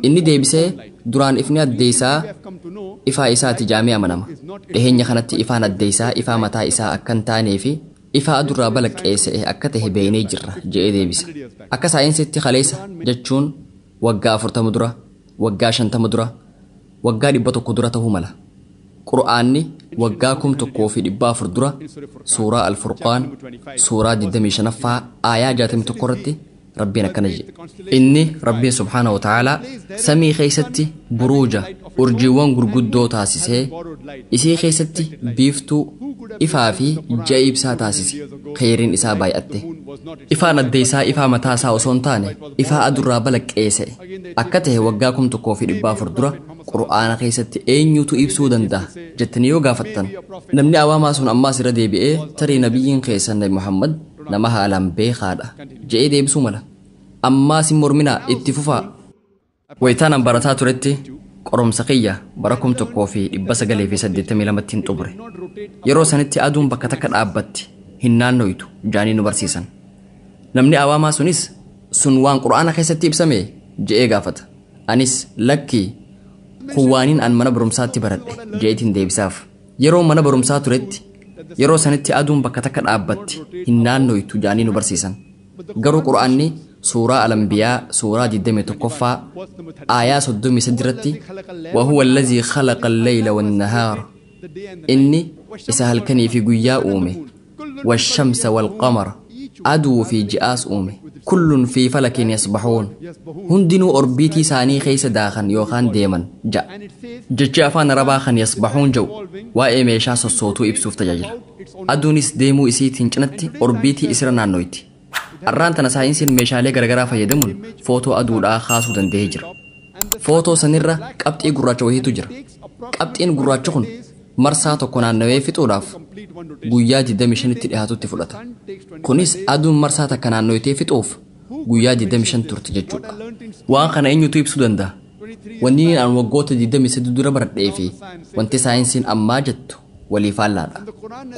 Speaker 1: inni deebisee duraan ifni addeeysaa ifaa isaati jaamee amanama dhiheenya kanatti ifaan addeeysaa ifaa mataa isaa akka hin taanee fi ifaa adurraa balaqqeessa'e akka ta'e beeynee jirra je'ee deebisa akka saayinsiitti kaleessa jechuun waggaa 40 dura waggaa 50 dura waggaa 100 dura ta'uu mala qur'aanni waggaa 1400 dura suuraa al-furqaan suuraa 25ffaa aayaa 61 irratti rabbiin akkana jedhe inni rabbiin subhaanahu wa ta'aalaa samii keessatti buruuja urjiiwwan gurguddoo taasisee isii keessatti biiftuu ifaa fi ja'a ibsaa taasise khayriin isaa baay'atte ifaan addeeysaa ifaa mataa isaa osoo hin taane ifaa adurraa balaqqeessa'e akka ta'e waggaa 1400 dura qur'aana keessatti eenyutu ibsuu danda'a jettanii yoo gaafattan namni awaamaa sun ammaas irra deebi'ee tarii nabiyyiin keessan nabi muhammad nama haalaan beekaadha je'ee deebisuu mala ammaas hin morminaa itti fufaa wayitaanan barataa turetti qoromsa kiyya bara 1982 tiin xumure yeroo sanitti aduun bakka takka dhaabbatti hin naannoytu jaanii nu barsiisan namni awaamaa sunis sun waan qur'aana keessatti ibsame je'ee gaafata anis lakkii kuwaaniin an mana barumsaatti baradhe je'eetiin deebisaaf yeroo mana barumsaa turetti yeroo sanitti aduun bakka takka dhaabbatti hin naannoytu jaanii nu barsiisan garuu qur'aanni suuraa al-anbiyaa suuraa 21ffaa aayaa 33 irratti wahuwa allazii khalaqa al-layla wan-nahaara inni isa halkanii fi guyyaa uume wash-shamsa wal-qamara aduu fi ji'aas uume kullun fi falakin yasbahuun hundinuu orbiitii isaanii keessa daakan yookaan deeman ja'a jechi afaan arabaa kan yasbahuun jedhu waa'ee meeshaa sossootuu ibsuuf tajaajila aduunis deemuu isiitiin cinatti orbiitii isira naannoyti arraan tana saayinsiin meeshaalee garagaraa fayyadamuun footoo aduudhaa kaasuu danda'ee jira footoo sanirra qabxii gurraacha wayiitu jira qabxiin gurraacha kun marsaa tokko naannawee fixuudhaaf guyyaa 25tti dhihaatutti fudhata kunis aduun marsaa takka naannawee fixuuf guyyaa 25 turti jechuudha waan kana eenyutu ibsuu danda'a wanni aan waggoota 23 dura baradhee fi wanti saayinsiin ammaa jettu walii faallaadha.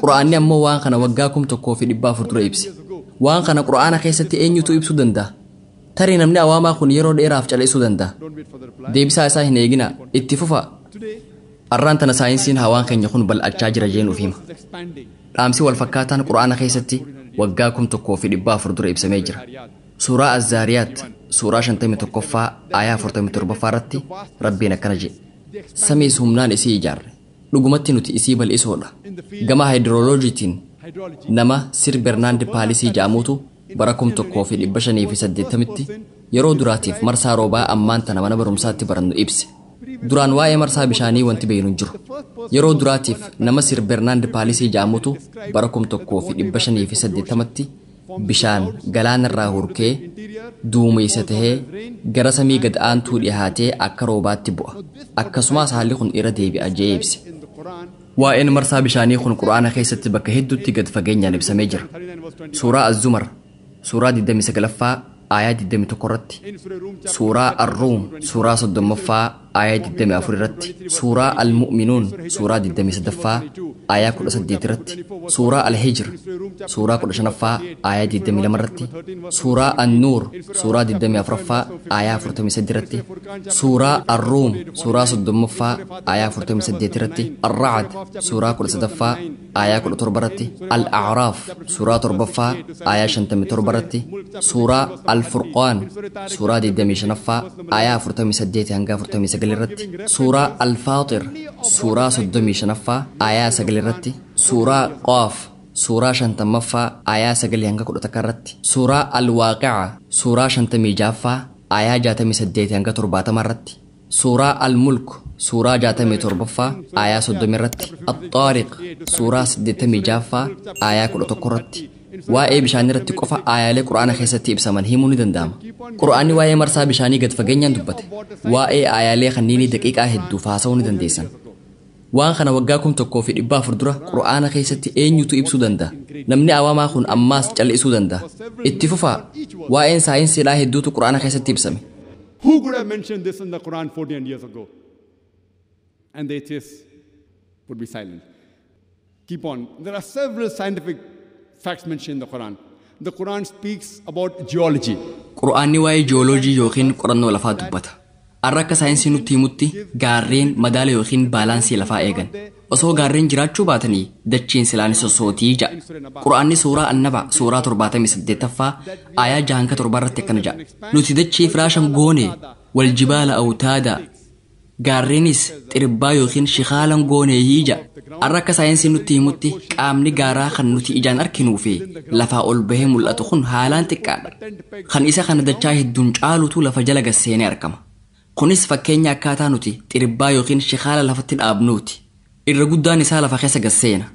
Speaker 1: Quraanni ammoo waan kana waggaa 1400 dura ibse. Waan kana quraana keessatti eenyutu ibsuu danda'a? Tarii namni awaamaa kun yeroo dheeraaf calaisuu danda'a. Deebisaa isaa hin eegina, itti fufa. Arraan tana saayinsiin hawaan keenya kun bal'achaa jira jeen uf hima. Dhaamsi wal fakkaataan quraana keessatti waggaa 1400 dura ibsamee jira. Suuraa Az-Zaariyaat suuraa 51ffaa aayaa 47ffaa irratti Rabbiin akkana jedhe. Samiis humnaan isii ijaarre. Dhugumatti nuti isii bal'isoodha. Gama haayidrooloojiitiin nama Sir Bernaand Paalisii jedhamuutu bara 1580tti yeroo duraatiif marsaa roobaa ammaan tana mana barumsaatti barannu ibse. Duraan waa'ee marsaa bishaanii wanti beeknu jiru. Yeroo duraatiif nama Sir Bernaand Paalisii jedhamuutu bara 1580tti bishaan galaanarraa hurkee duumessa tahee gara samii gad aantuu dhiyaatee akka roobaatti bu'a. Akkasumas haalli kun irra deebi'a jee ibse. Waa'een marsaa bishaanii kun quraana keessatti bakka hedduutti gad fageenyaan ibsamee jira. Suuraa Az-Zumar suuraa 29ffaa aayaa 21 irratti, suuraa Ar-Ruum suuraa 30ffaa aayaa 24 irratti, suuraa Al-Mu'minuun suuraa 23ffaa aayaa 18 irratti, suuraa Al-Hijr suuraa 15ffaa aayaa 22 irratti, suuraa An-Nuur suuraa 24ffaa aayaa 48 irratti, suuraa Ar-Ruum suuraa 30ffaa aayaa 48 irratti, Ar-Ra'd suuraa 13ffaa aayaa 17 irratti, Al-A'raaf suuraa 7ffaa aayaa 57 irratti, suuraa Al-Furqaan suuraa 25ffaa aayaa 48 hanga 49 irratti, suuraa Al-Faatir suuraa 35ffaa aayaa 9 irratti, suuraa Qaaf suuraa 50ffaa aayaa 9 hanga 11 irratti, suuraa Al-Waaqi'a suuraa 56ffaa aayaa 68 hanga 70 irratti, suuraa Al-Mulk suuraa 67ffaa aayaa 30 irratti, At-Taariq suuraa 86ffaa aayaa 11 irratti. Waa'ee bishaanii irratti qofa aayaalee quraana keessatti ibsaman himuu ni danda'ama. Quraanni waa'ee marsaa bishaanii gad fageenyaan dubbate. Waa'ee aayaalee kanneenii daqiiqaa hedduuf haasa'uu ni dandeessan. Waan kana waggaa 1400 dura quraana keessatti eenyutu ibsuu danda'a? Namni awaamaa kun ammaas cal'isuu danda'a. Itti fufaa waa'een saayinsiidhaa hedduutu quraana keessatti ibsame.
Speaker 4: Who could have mentioned this in the Quran 14 years ago? And the atheists would be silent. Keep on. There are several scientific facts mentioned in the Quran. The Quran speaks about geology.
Speaker 1: Quraanni waa'ee jiyooloojii yookiin qorannoo lafaa dubbata. Arra akka saayinsii nutti himutti gaarreen madaala yookiin baalaansii lafaa eegan. Osoo gaarreen jiraachuu baatanii dachiin silaan sossootii ja'a. Quraanni suuraa An-Naba suuraa 78ffaa aayaa 6-7 irratti akkana ja'a. Nuti dachii firaashan goone wal jibaala awtaada. Gaarreenis xiribbaa yookiin shikaalan gooneeyii ja'a. Arra akka saayinsii nutti himutti qaamni gaaraa kan nuti ijaan arginuu fi lafaa ol bahee mul'atu kun haalaan xiqqaadha. Kan isa kana dachaa hedduun caalutu lafa jala gasseenee argama. Kunis fakkeenya akkaataa nuti xiribbaa yookiin shikaala lafatti dhaabnuuti. Irra guddaan isaa lafa keessa gasseena.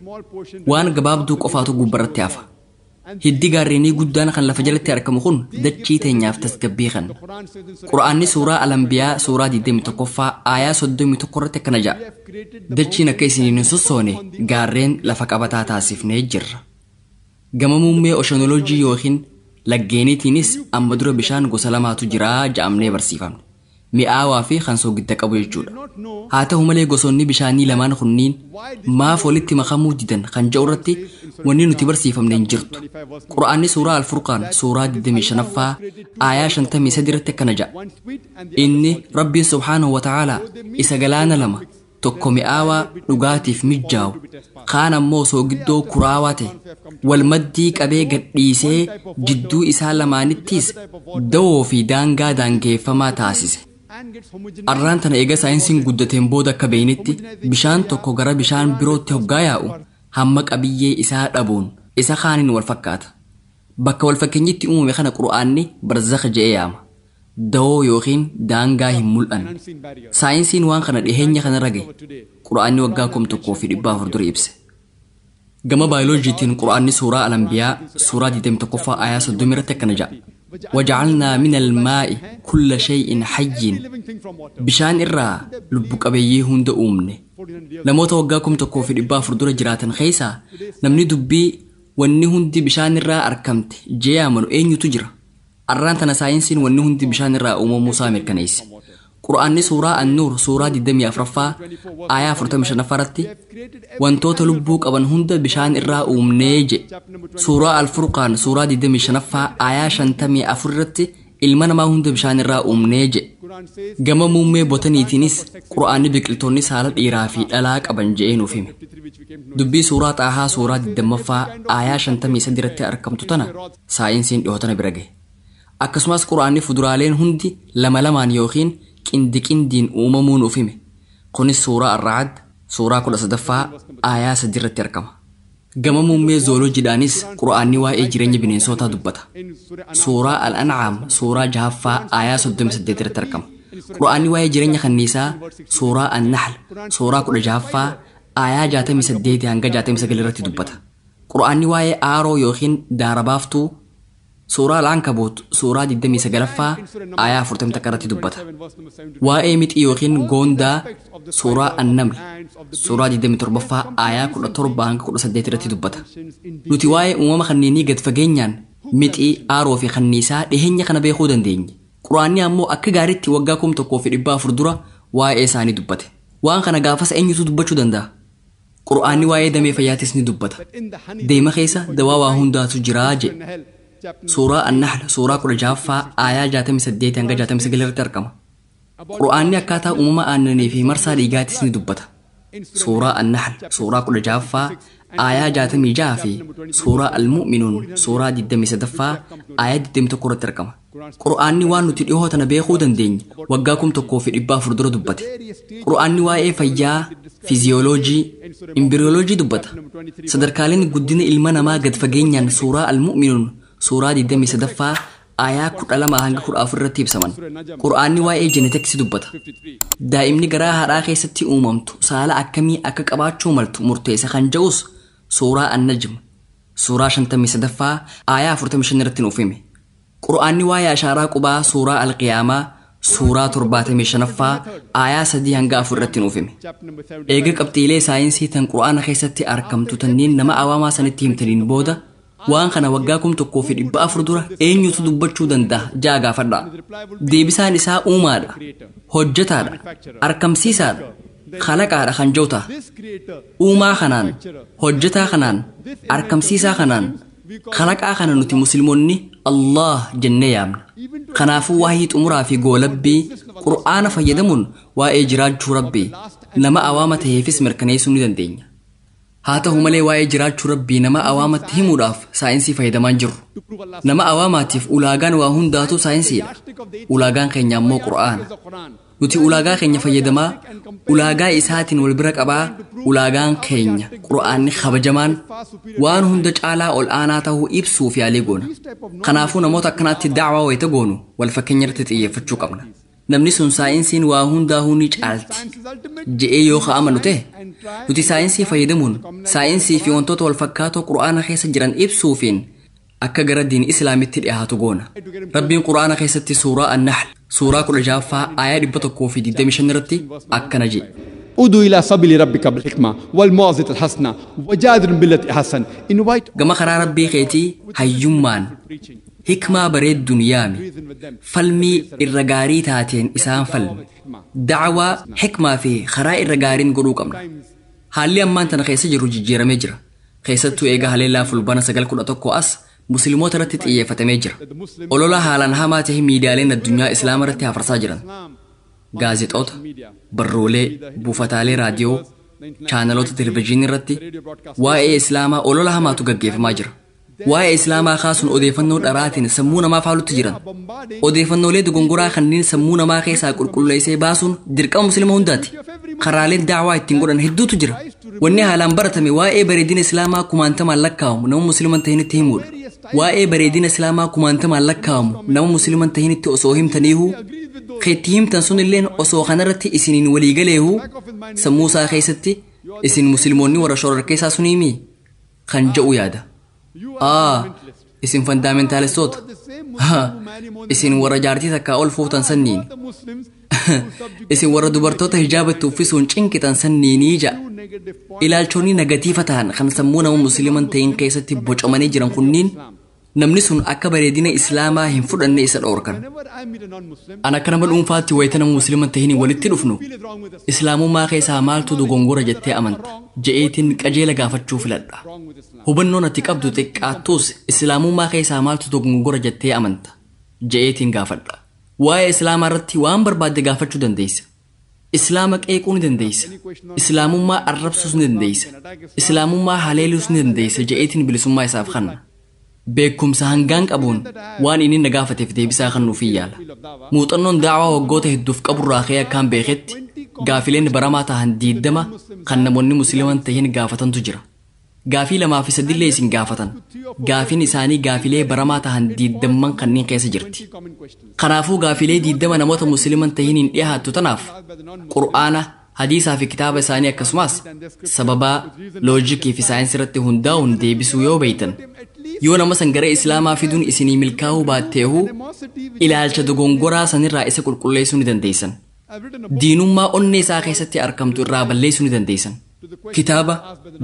Speaker 1: Waan gabaabduu qofaatu gubbarratti hafa. Hiddi gaarreenii guddaan kan lafa jalatti argamu kun dachii teenyaaf tasgabbii kan. Quraanni suuraa Al-Anbiyaa suuraa 21ffaa aayaa 31 irratti akkana ja'a. Dachiin akka isiniin hin sossoone gaarreen lafa qabataa taasifnee jirra. Gama muummee oceanoloojii yookiin laggeeniitiinis amma dura bishaan gosa lamaatu jira ja'amnee barsiifamne. Mi'aawaa fi kan soogidda qabu jechuudha. Haa ta'u malee gosoonni bishaanii lamaan kunniin maaf walitti makamuu didan kan jedhu irratti wanni nuti barsiifamne hin jirtu. Quraanni suuraa Al-Furqaan suuraa 25ffaa aayaa 53 irratti akkana ja'a. Inni Rabbiin subhaanahu wa ta'aalaa isa galaana lama tokko mi'aawaa dhugaatiif mijjaawu kaan ammoo soogiddoo kuraawaa ta'e wal maddii qabee gadhiisee jidduu isaa lamaanittis dawoo fi daangaa daangeeffamaa taasise. Arraan tana eega saayinsiin guddateen booda akka beeynetti bishaan tokko gara bishaan birootti hoggaa yaa'u hamma qabiyyee isaa dhabuun isa kaaniin wal fakkaata. Bakka wal fakkeenyitti uumame kana quraanni barzakha jedhee yaama. Dawoo yookiin daangaa hin mul'anne. Saayinsiin waan kana dhiheenya kana rage quraanni waggaa 1400 dura ibse. Gama baayoloojiitiin quraanni suuraa Al-Anbiyaa suuraa 21ffaa aayaa 30 irratti akkana ja'a. وجعلنا من الماء كل شيء حي بشان إرّا لبك أبيه هند أمني لما توقعكم تكو في الإباء فردورة جراتا خيسا نمني دبي واني هندي بشان إرّا أركمت جيامن أين يتجرى أران تنا ساينسين واني هندي بشان إرّا أمم مسامر كنيس Qur'aanni suuraa An-Nuur suuraa 24ffaa aayaa 45ffaarratti wantoota lubbuu qaban hunda bishaan irraa uumnee jedhe. Suuraa Al-Furqaan suuraa 25ffaa aayaa 54 irratti ilma namaa hunda bishaan irraa uumnee jedhe. Gama muummee botaniitiinis Qur'aanni biqiltoonni saala dhiiraa fi dhalaa qaban jedhee nuuf hime. Dubbii suuraa Xaahaa suuraa 20ffaa aayaa 53 irratti argamtu tana saayinsiin dhihootana bira gahe. Akkasumas Qur'aanni fuduraaleen hundi lama lamaan yookiin qindiqindiin uumamuu nuuf hime. Kunis suuraa Ar-Ra'd suuraa 13ffaa aayaa 3 irratti argama. Gama muummee zooloojiidhaanis Qur'aanni waa'ee jireenya bineensotaa dubbata. Suuraa Al-An'aam suuraa 6ffaa aayaa 38 irratti argama. Qur'aanni waa'ee jireenya kanniisaa suuraa An-Nahl suuraa 16ffaa aayaa 68 hanga 69 irratti dubbata. Qur'aanni waa'ee aaroo yookiin daarabaaftuu suuraa Al-Ankabuut suuraa 29ffaa aayaa 40 irratti dubbata. Waa'ee mixii yookiin goondaa suuraa An-Naml suuraa 27ffaa aayaa 17 hanga 18 irratti dubbata. Nuti waa'ee uumama kanneenii gad fageenyaan mixii, aaroo fi kanniisaa dhiheenya kana beekuu dandeenya. Qur'aanni ammoo akka gaariitti waggaa 1400 dura waa'ee isaanii dubbate. Waan kana gaafas eenyutu dubbachuu danda'a? Qur'aanni waa'ee damee fayyaatis ni dubbata. Deema keessa dawaa waa hundaatu jira jedhe. Suuraa An-Nahl suuraa 16ffaa aayaa 68 hanga 69 irratti argama. Qur'aanni akkaataa uumama aannanii fi marsaa dhiigaatis ni dubbata. Suuraa An-Nahl suuraa 16ffaa aayaa 66 fi suuraa Al-Mu'minuun suuraa 23ffaa aayaa 21 irratti argama. Qur'aanni waan nuti dhihoo tana beekuu dandeenya waggaa 1400 dura dubbate. Qur'aanni waa'ee fayyaa, fiiziyooloojii, imbiriyooloojii dubbata. Sadarkaaleen guddina ilma namaa gad fageenyaan suuraa Al-Mu'minuun suuraa 23ffaa aayaa 12 hanga 14 irratti ibsaman. Qur'aanni waa'ee jeenetiksii dubbata. Daa'imni garaa haadhaa keessatti uumamtu saala akkamii akka qabaachuu maltu murteessa kan jedhus suuraa An-Najm suuraa 53ffaa aayaa 45 irratti nuuf hime. Qur'aanni waa'ee ashaaraa qubaa suuraa Al-Qiyaamaa suuraa 75ffaa aayaa 3 hanga 4 irratti nuuf hime. Eega qabxiilee saayinsii tan Qur'aana keessatti argamtu tanneen nama awaamaa sanitti himtaniin booda waan kana waggaa 1400 dura eenyutu dubbachuu danda'a jaa gaafadhaa. Deebisaan isaa uumaadha, hojjetaadha, argamsiisaadha, khalaqaadha kan jawta. Uumaa kanaan, hojjetaa kanaan, argamsiisaa kanaan, khalaqaa kana nuti musliimoonni Allah jennee yaamna. Kanaafuu waahii xumuraa fi goolabbii Qur'aana fayyadamuun waa'ee jiraachuu Rabbii nama awaama ta'eefis mirkaneessuu ni dandeenya. Haa ta'u malee waa'ee jiraachuu Rabbii nama awaamatti himuudhaaf saayinsii fayyadamaa jirru. Nama awaamaatiif ulaagaan waa hundaatu saayinsiidha. Ulaagaan keenya ammoo Qur'aana. Nuti ulaagaa keenya fayyadamaa, ulaagaa isaatiin wal bira qabaa. Ulaagaan keenya Qur'aanni kabajamaan waan hunda caalaa ol aanaa ta'uu ibsuuf yaalii goona. Kanaafuu namoota akkanaatti da'waa wayita goonu wal fakkeenya irratti xiyyeeffachuu qabna. Namni sun saayinsiin waa hundaa'uu ni caalti je'ee yoo amanu ta'e nuti saayinsii fayyadamuun saayinsii fi wantoota wal fakkaatoo Qur'aana keessa jiran ibsuufiin akka gara diin Islaamitti dhiyaatu goona. Rabbiin Qur'aana keessatti suuraa An-Nahl suuraa 16ffaa aayaa 125 irratti akkana jedhe.
Speaker 4: ادعو إلى سبيل ربك بالحكمة والموعظة الحسنة وجادل بالتي أحسن.
Speaker 1: Gama karaa Rabbii keetii hayyummaan hikmaa bareedduun yaami. Falmii irra gaarii taateen isaan falmi. Da'waa hikmaa fi karaa irra gaariin godhuu qabna. Haalli ammaan tana keessa jiru jijjiiramee jira. Keessattuu eega haleellaa fulbaana 911 as musliimoota irratti xiyyeeffatamee jira. Olola haalaan hamaa ta'e miidiyaaleen addunyaa Islaamaa irratti hafarsaa jiran. Gaazexoota, barruulee, buufataalee raadiyoo, chaanaloota televezyiinii irratti waa'ee Islaamaa olola hamaatu gaggeeffamaa jira. Waa'ee Islaamaa kaasuun odeeffannoo dharaatiin sammuu namaa faalutti jiran. Odeeffannoolee dogongoraa kanneen sammuu namaa keessaa qulqulleessee baasuun dirqama muslima hundaati. Karaaleen da'waa ittiin godhan hedduutu jira. Wanni haalaan baratame waa'ee bareedina Islaamaa kumaantamaan lakkaa'amu nama musliman ta'initti himuudha. Waa'ee bareedina Islaamaa kumaantamaan lakkaa'amu nama musliman ta'initti osoo himtaniihu keetti himtan sun illeen osoo kanarratti isiniin waliigaleehu sammuu isaa keessatti isin muslimoonni warra shororkeessaa suniimi kan jedhu yaada. Isin fundaamentaalistoota. Isin warra jaartii takkaa ol fuutan sanniin. Isin warra dubartoota hijaabatti uffisuun cinqitan sanniinii ja'a. Ilaalchoonni negatiifa ta'an kan sammuu nama musliman ta'in keessatti bocamanii jiran kunniin
Speaker 3: namni sun akka bareedina islaamaa hin fudhanne isa dhoorkan. Ana akka nama dhuunfaatti wayita nama musliima tahin walitti dhufnu islaamummaa keessaa maaltu dogongora jettee amanta je'eetiin qajeela gaafachuu filadha. Hubannoon ati qabdu xiqqaattus islaamummaa keessaa maaltu dogongora jettee amanta je'eetiin gaafadha. Waa'ee islaamaa irratti waan barbaadde gaafachuu dandeessa. Islaama qeequu ni dandeessa. Islaamummaa arrabsuus ni dandeessa. Islaamummaa haleeluus ni dandeessa je'eetiin bilisummaa isaaf kenna. Beekumsa hangaan qabuun waan inni na gaafateef deebisaa kennuufii yaala. Muuxannoon daawaa waggoota hedduuf qaburraa ka'ee akkaan beeketti gaafileen baramaa ta'an 20 kan namoonni musliiman tahin gaafatantu jira. Gaafii 2 fi 3 isin gaafatan. Gaafiin isaanii gaafilee baramaa ta'an 20 kanneen keessa jirti. Kanaafuu gaafilee 20 namoota musliiman tahiniin dhiyaattu tanaaf Qur'aana, hadiisaa fi kitaaba isaanii akkasumas sababaa loojikii fi saayinsii irratti hundaa'uun deebisuu yoo beeytan yoo nama san gara islaamaa fiduun isinii milkaa'uu baatteehu ilaalcha dogongoraa sanirraa isa qulqulleessuu ni dandeessan. Diinummaa onnee isaa keessatti argamtu irraa balleessuu ni dandeessan. Kitaaba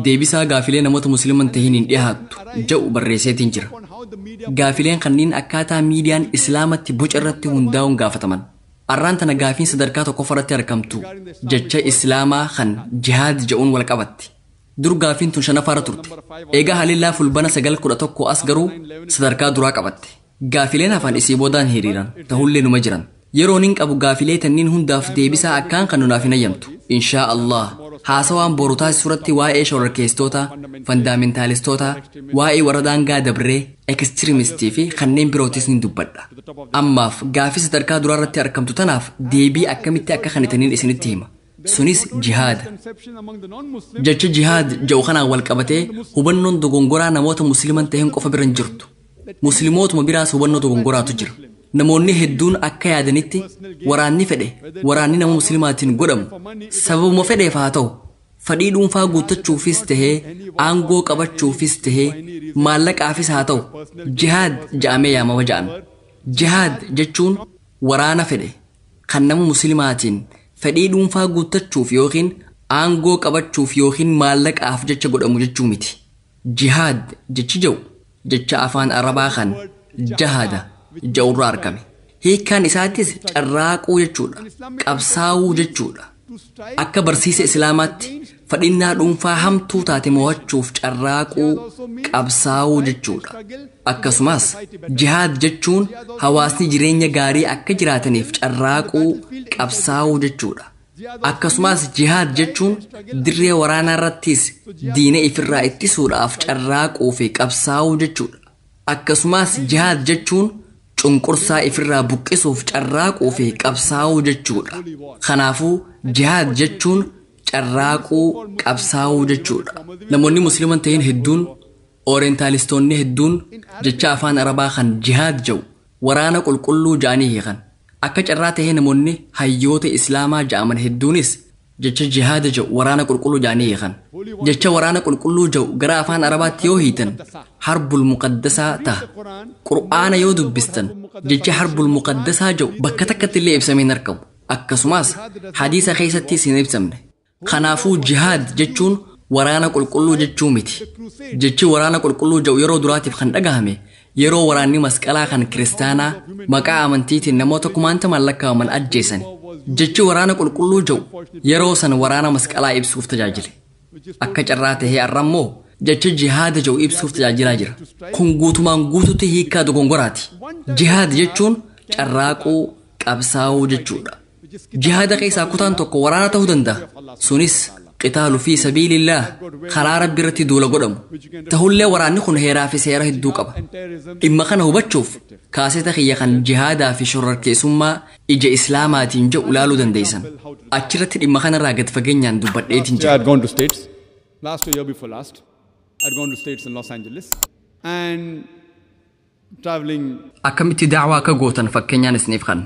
Speaker 3: deebisaa gaafilee namoota musliiman tahiniin dhiyaattu jedhu barreesseetiin jira. Gaafileen kanneen akkaataa miidiyaan islaamatti boca irratti hundaa'uun gaafataman. Arraan tana gaafiin sadarkaa tokkoffaratti argamtu jecha islaamaa kan jihaad jedhuun wal qabatti. Dur gaafiin tun 5ffaarra turte. Eegaa haliillaa fulbana 911 as garuu sadarkaa duraa qabatte. Gaafileen hafan isii boodaan hiriiran tahullee numa jiran. Yeroon hin qabu gaafilee tanniin hundaaf deebisaa akkaan kan nunaaf hin ayyamtu. Inshaa Allah haasawaan boru taasisuurratti waa'ee shororkeessitoota, fandaamentaalistoota, waa'ee warra daangaa dabree, ekstirimistii fi kanneen birootis ni dubbadha. Ammaaf gaafii sadarkaa duraarratti argamtu tanaaf deebii akkamitti akka kanitaniin isinitti hima. Sunis jihaada. Jecha jihaad jedhu kanaan wal qabatee hubannoon dogongoraa namoota musliiman tahin qofa biran jirtu. Musliimootuma biraas hubannoo dogongoraatu jira. Namoonni hedduun akka yaadanitti waraanni nama musliimaatiin godhamu sababuma fedheef haa ta'u fedhii dhuunfaa guuttachuufis tahee aangoo qabachuufis tahee maallaqaafis haa ta'u jihaad jedhamee yaamama jedhame. Jihaad jechuun waraana fedhe kan nama musliimaatiin fedhii dhuunfaa guuttachuuf yookiin aangoo qabachuuf yookiin maallaqaaf jecha godhamu jechuu miti. Jihaad jechi jedhu jecha afaan arabaa kan jahada jedhurraa argame. Hiikkaan isaattis carraaquu jechuudha. Qabsaa'uu jechuudha. Akka barsiisa islaamaatti fedhinnaa dhuunfaa hamtuu taate mo'achuuf carraaquu qabsaa'uu jechuudha. Akkasumas jihaad jechuun hawaasni jireenya gaarii akka jiraataniif carraaquu qabsaa'uu jechuudha. Akkasumas jihaad jechuun dirree waraanaa irrattis diina ifirraa ittisuudhaaf carraaquu fi qabsaa'uu jechuudha. Akkasumas jihaad jechuun cunqursaa ifirraa buqqisuuf carraaquu fi qabsaa'uu jechuudha. Kanaafuu jihaad jechuun carraaquu qabsaa'uu jechuudha. Namoonni musliiman ta'in hedduun orientaalistoonni hedduun jecha afaan arabaa kan jihaad jedhu waraana qulqulluu ja'anii hiikan. Akka carraa tahee namoonni hayyoota islaamaa ja'aman hedduunis jecha jihaada jedhu waraana qulqulluu ja'anii hiikan. Jecha waraana qulqulluu jedhu gara afaan arabaatti yoo hiitan harbul muqaddasaa ta'a. Qur'aana yoo dubbistan jecha harbul muqaddasaa jedhu bakka takkatti illee ibsamee hin argamu. Akkasumas hadiisa keessattis hin ibsamne. Kanaafuu jihaad jechuun waraana qulqulluu jechuu miti. Jechi waraana qulqulluu jedhu yeroo duraatiif kan dhagahame yeroo waraanni masqalaa kan kiristaanaa maqaa amantiitiin namoota kumaantamaan lakkaa'aman ajjeesan. Jechi waraana qulqulluu jedhu yeroo san waraana masqalaa ibsuuf tajaajile. Akka carraa tahee arrammoo jecha jihaada jedhu ibsuuf tajaajilaa jira. Kun guutumaan guututti hiikkaa dogongoraati. Jihaad jechuun carraaquu qabsaa'uu jechuudha. Jihaada keessaa kutaan tokko waraana ta'uu danda'a. Sunis qitaalu fi sabiilillah karaa rabbi irratti duula godhamu. Tahullee waraanni kun heeraa fi seera hedduu qaba. Dhimma kana hubachuuf kaaseta kiyya kan jihaadaa fi shororkeessummaa ija islaamaatiin jedhu ilaaluu dandeessan. Achirratti dhimma kanarraa gad fageenyaan dubbadheetiin jira.
Speaker 4: I had gone to States last year before last. I had gone to States in Los Angeles and traveling.
Speaker 3: Akkamitti daawaa akka gootan fakkeenyaan isiniif kan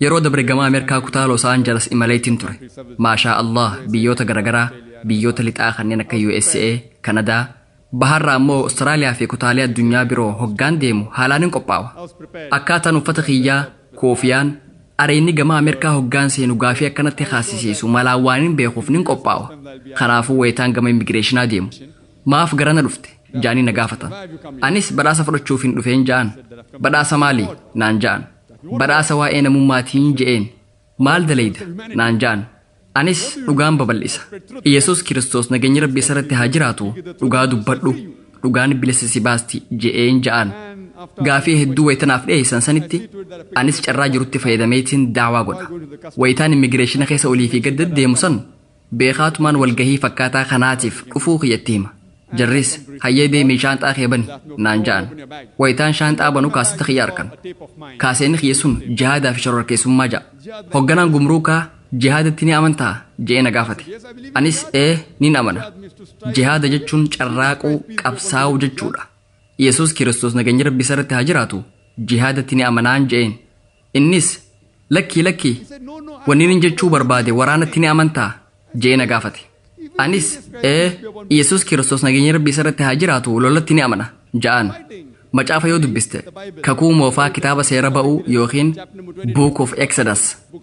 Speaker 3: yeroo dabre gama Ameerikaa kutaa Los Angeles imaleetiin ture. Maashaa Allah biyyoota garagaraa biyyoota lixaa kanneen akka USA, Kanadaa, baharraa ammoo Austraaliyaa fi kutaalee addunyaa biroo hoggaan deemu haalaan hin qophaawa. Akkaataan uffata kiyyaa, koofiyaan, areenni gama Ameerikaa hoggaan seenu gaafii akkanatti haasisiisu malaawwaan hin beekuuf nin qophaawa. Kanaafuu wayitaan gama immigireeshinaa deemu. Maaf garana dhufte jaanii na gaafatan. Anis badhaasa fudhachuuf hin dhufeen ja'an. Badhaasa maali? Naan ja'an. Badhaasa waa'ee namummaatiin je'een. Maal dalayda? Naan ja'an. Anis dhugaan babal'isa. Yesus Kiristoos nageenyi Rabbii isarratti haa jiraatu dhugaa dubbadhu. Dhugaan bilisa si baasti je'een ja'an. Gaafii hedduu wayitanaaf dhiyeessan sanitti anis carraa jirutti fayyadameetiin daawaa godha. Wayitaan immigireeshina keessa olii fi gad deemu san beekaatumaan walgahii fakkaataa kanaatiif dhufuu kiyyatti hima. Jarris hayyee deemee shaanxaa kee bani naan ja'an. Wayitaan shaanxaa banu kaasetta kiyya arkan. Kaaseenni kiyya sun jihaadaa fi shororkeessummaa ja'a. Hogganaan gumruukaa jihaadatti ni amantaa je'ee na gaafate. Anis nin amana. Jihaada jechuun carraaquu qabsaa'uu jechuudha. Yesus Kiristoos nageenyi Rabbii isarratti haa jiraatu jihaadatti ni amanaan je'een. Innis lakkii wanni nin jechuu barbaade waraanatti ni amantaa je'ee na gaafate. Anis Yesus Kiristoos nageenyi Rabbii isarratti haa jiraatu lolatti ni amana ja'an. Macaafa yoo dubbiste kakuu moofaa kitaaba seera ba'uu yookiin Book of Exodus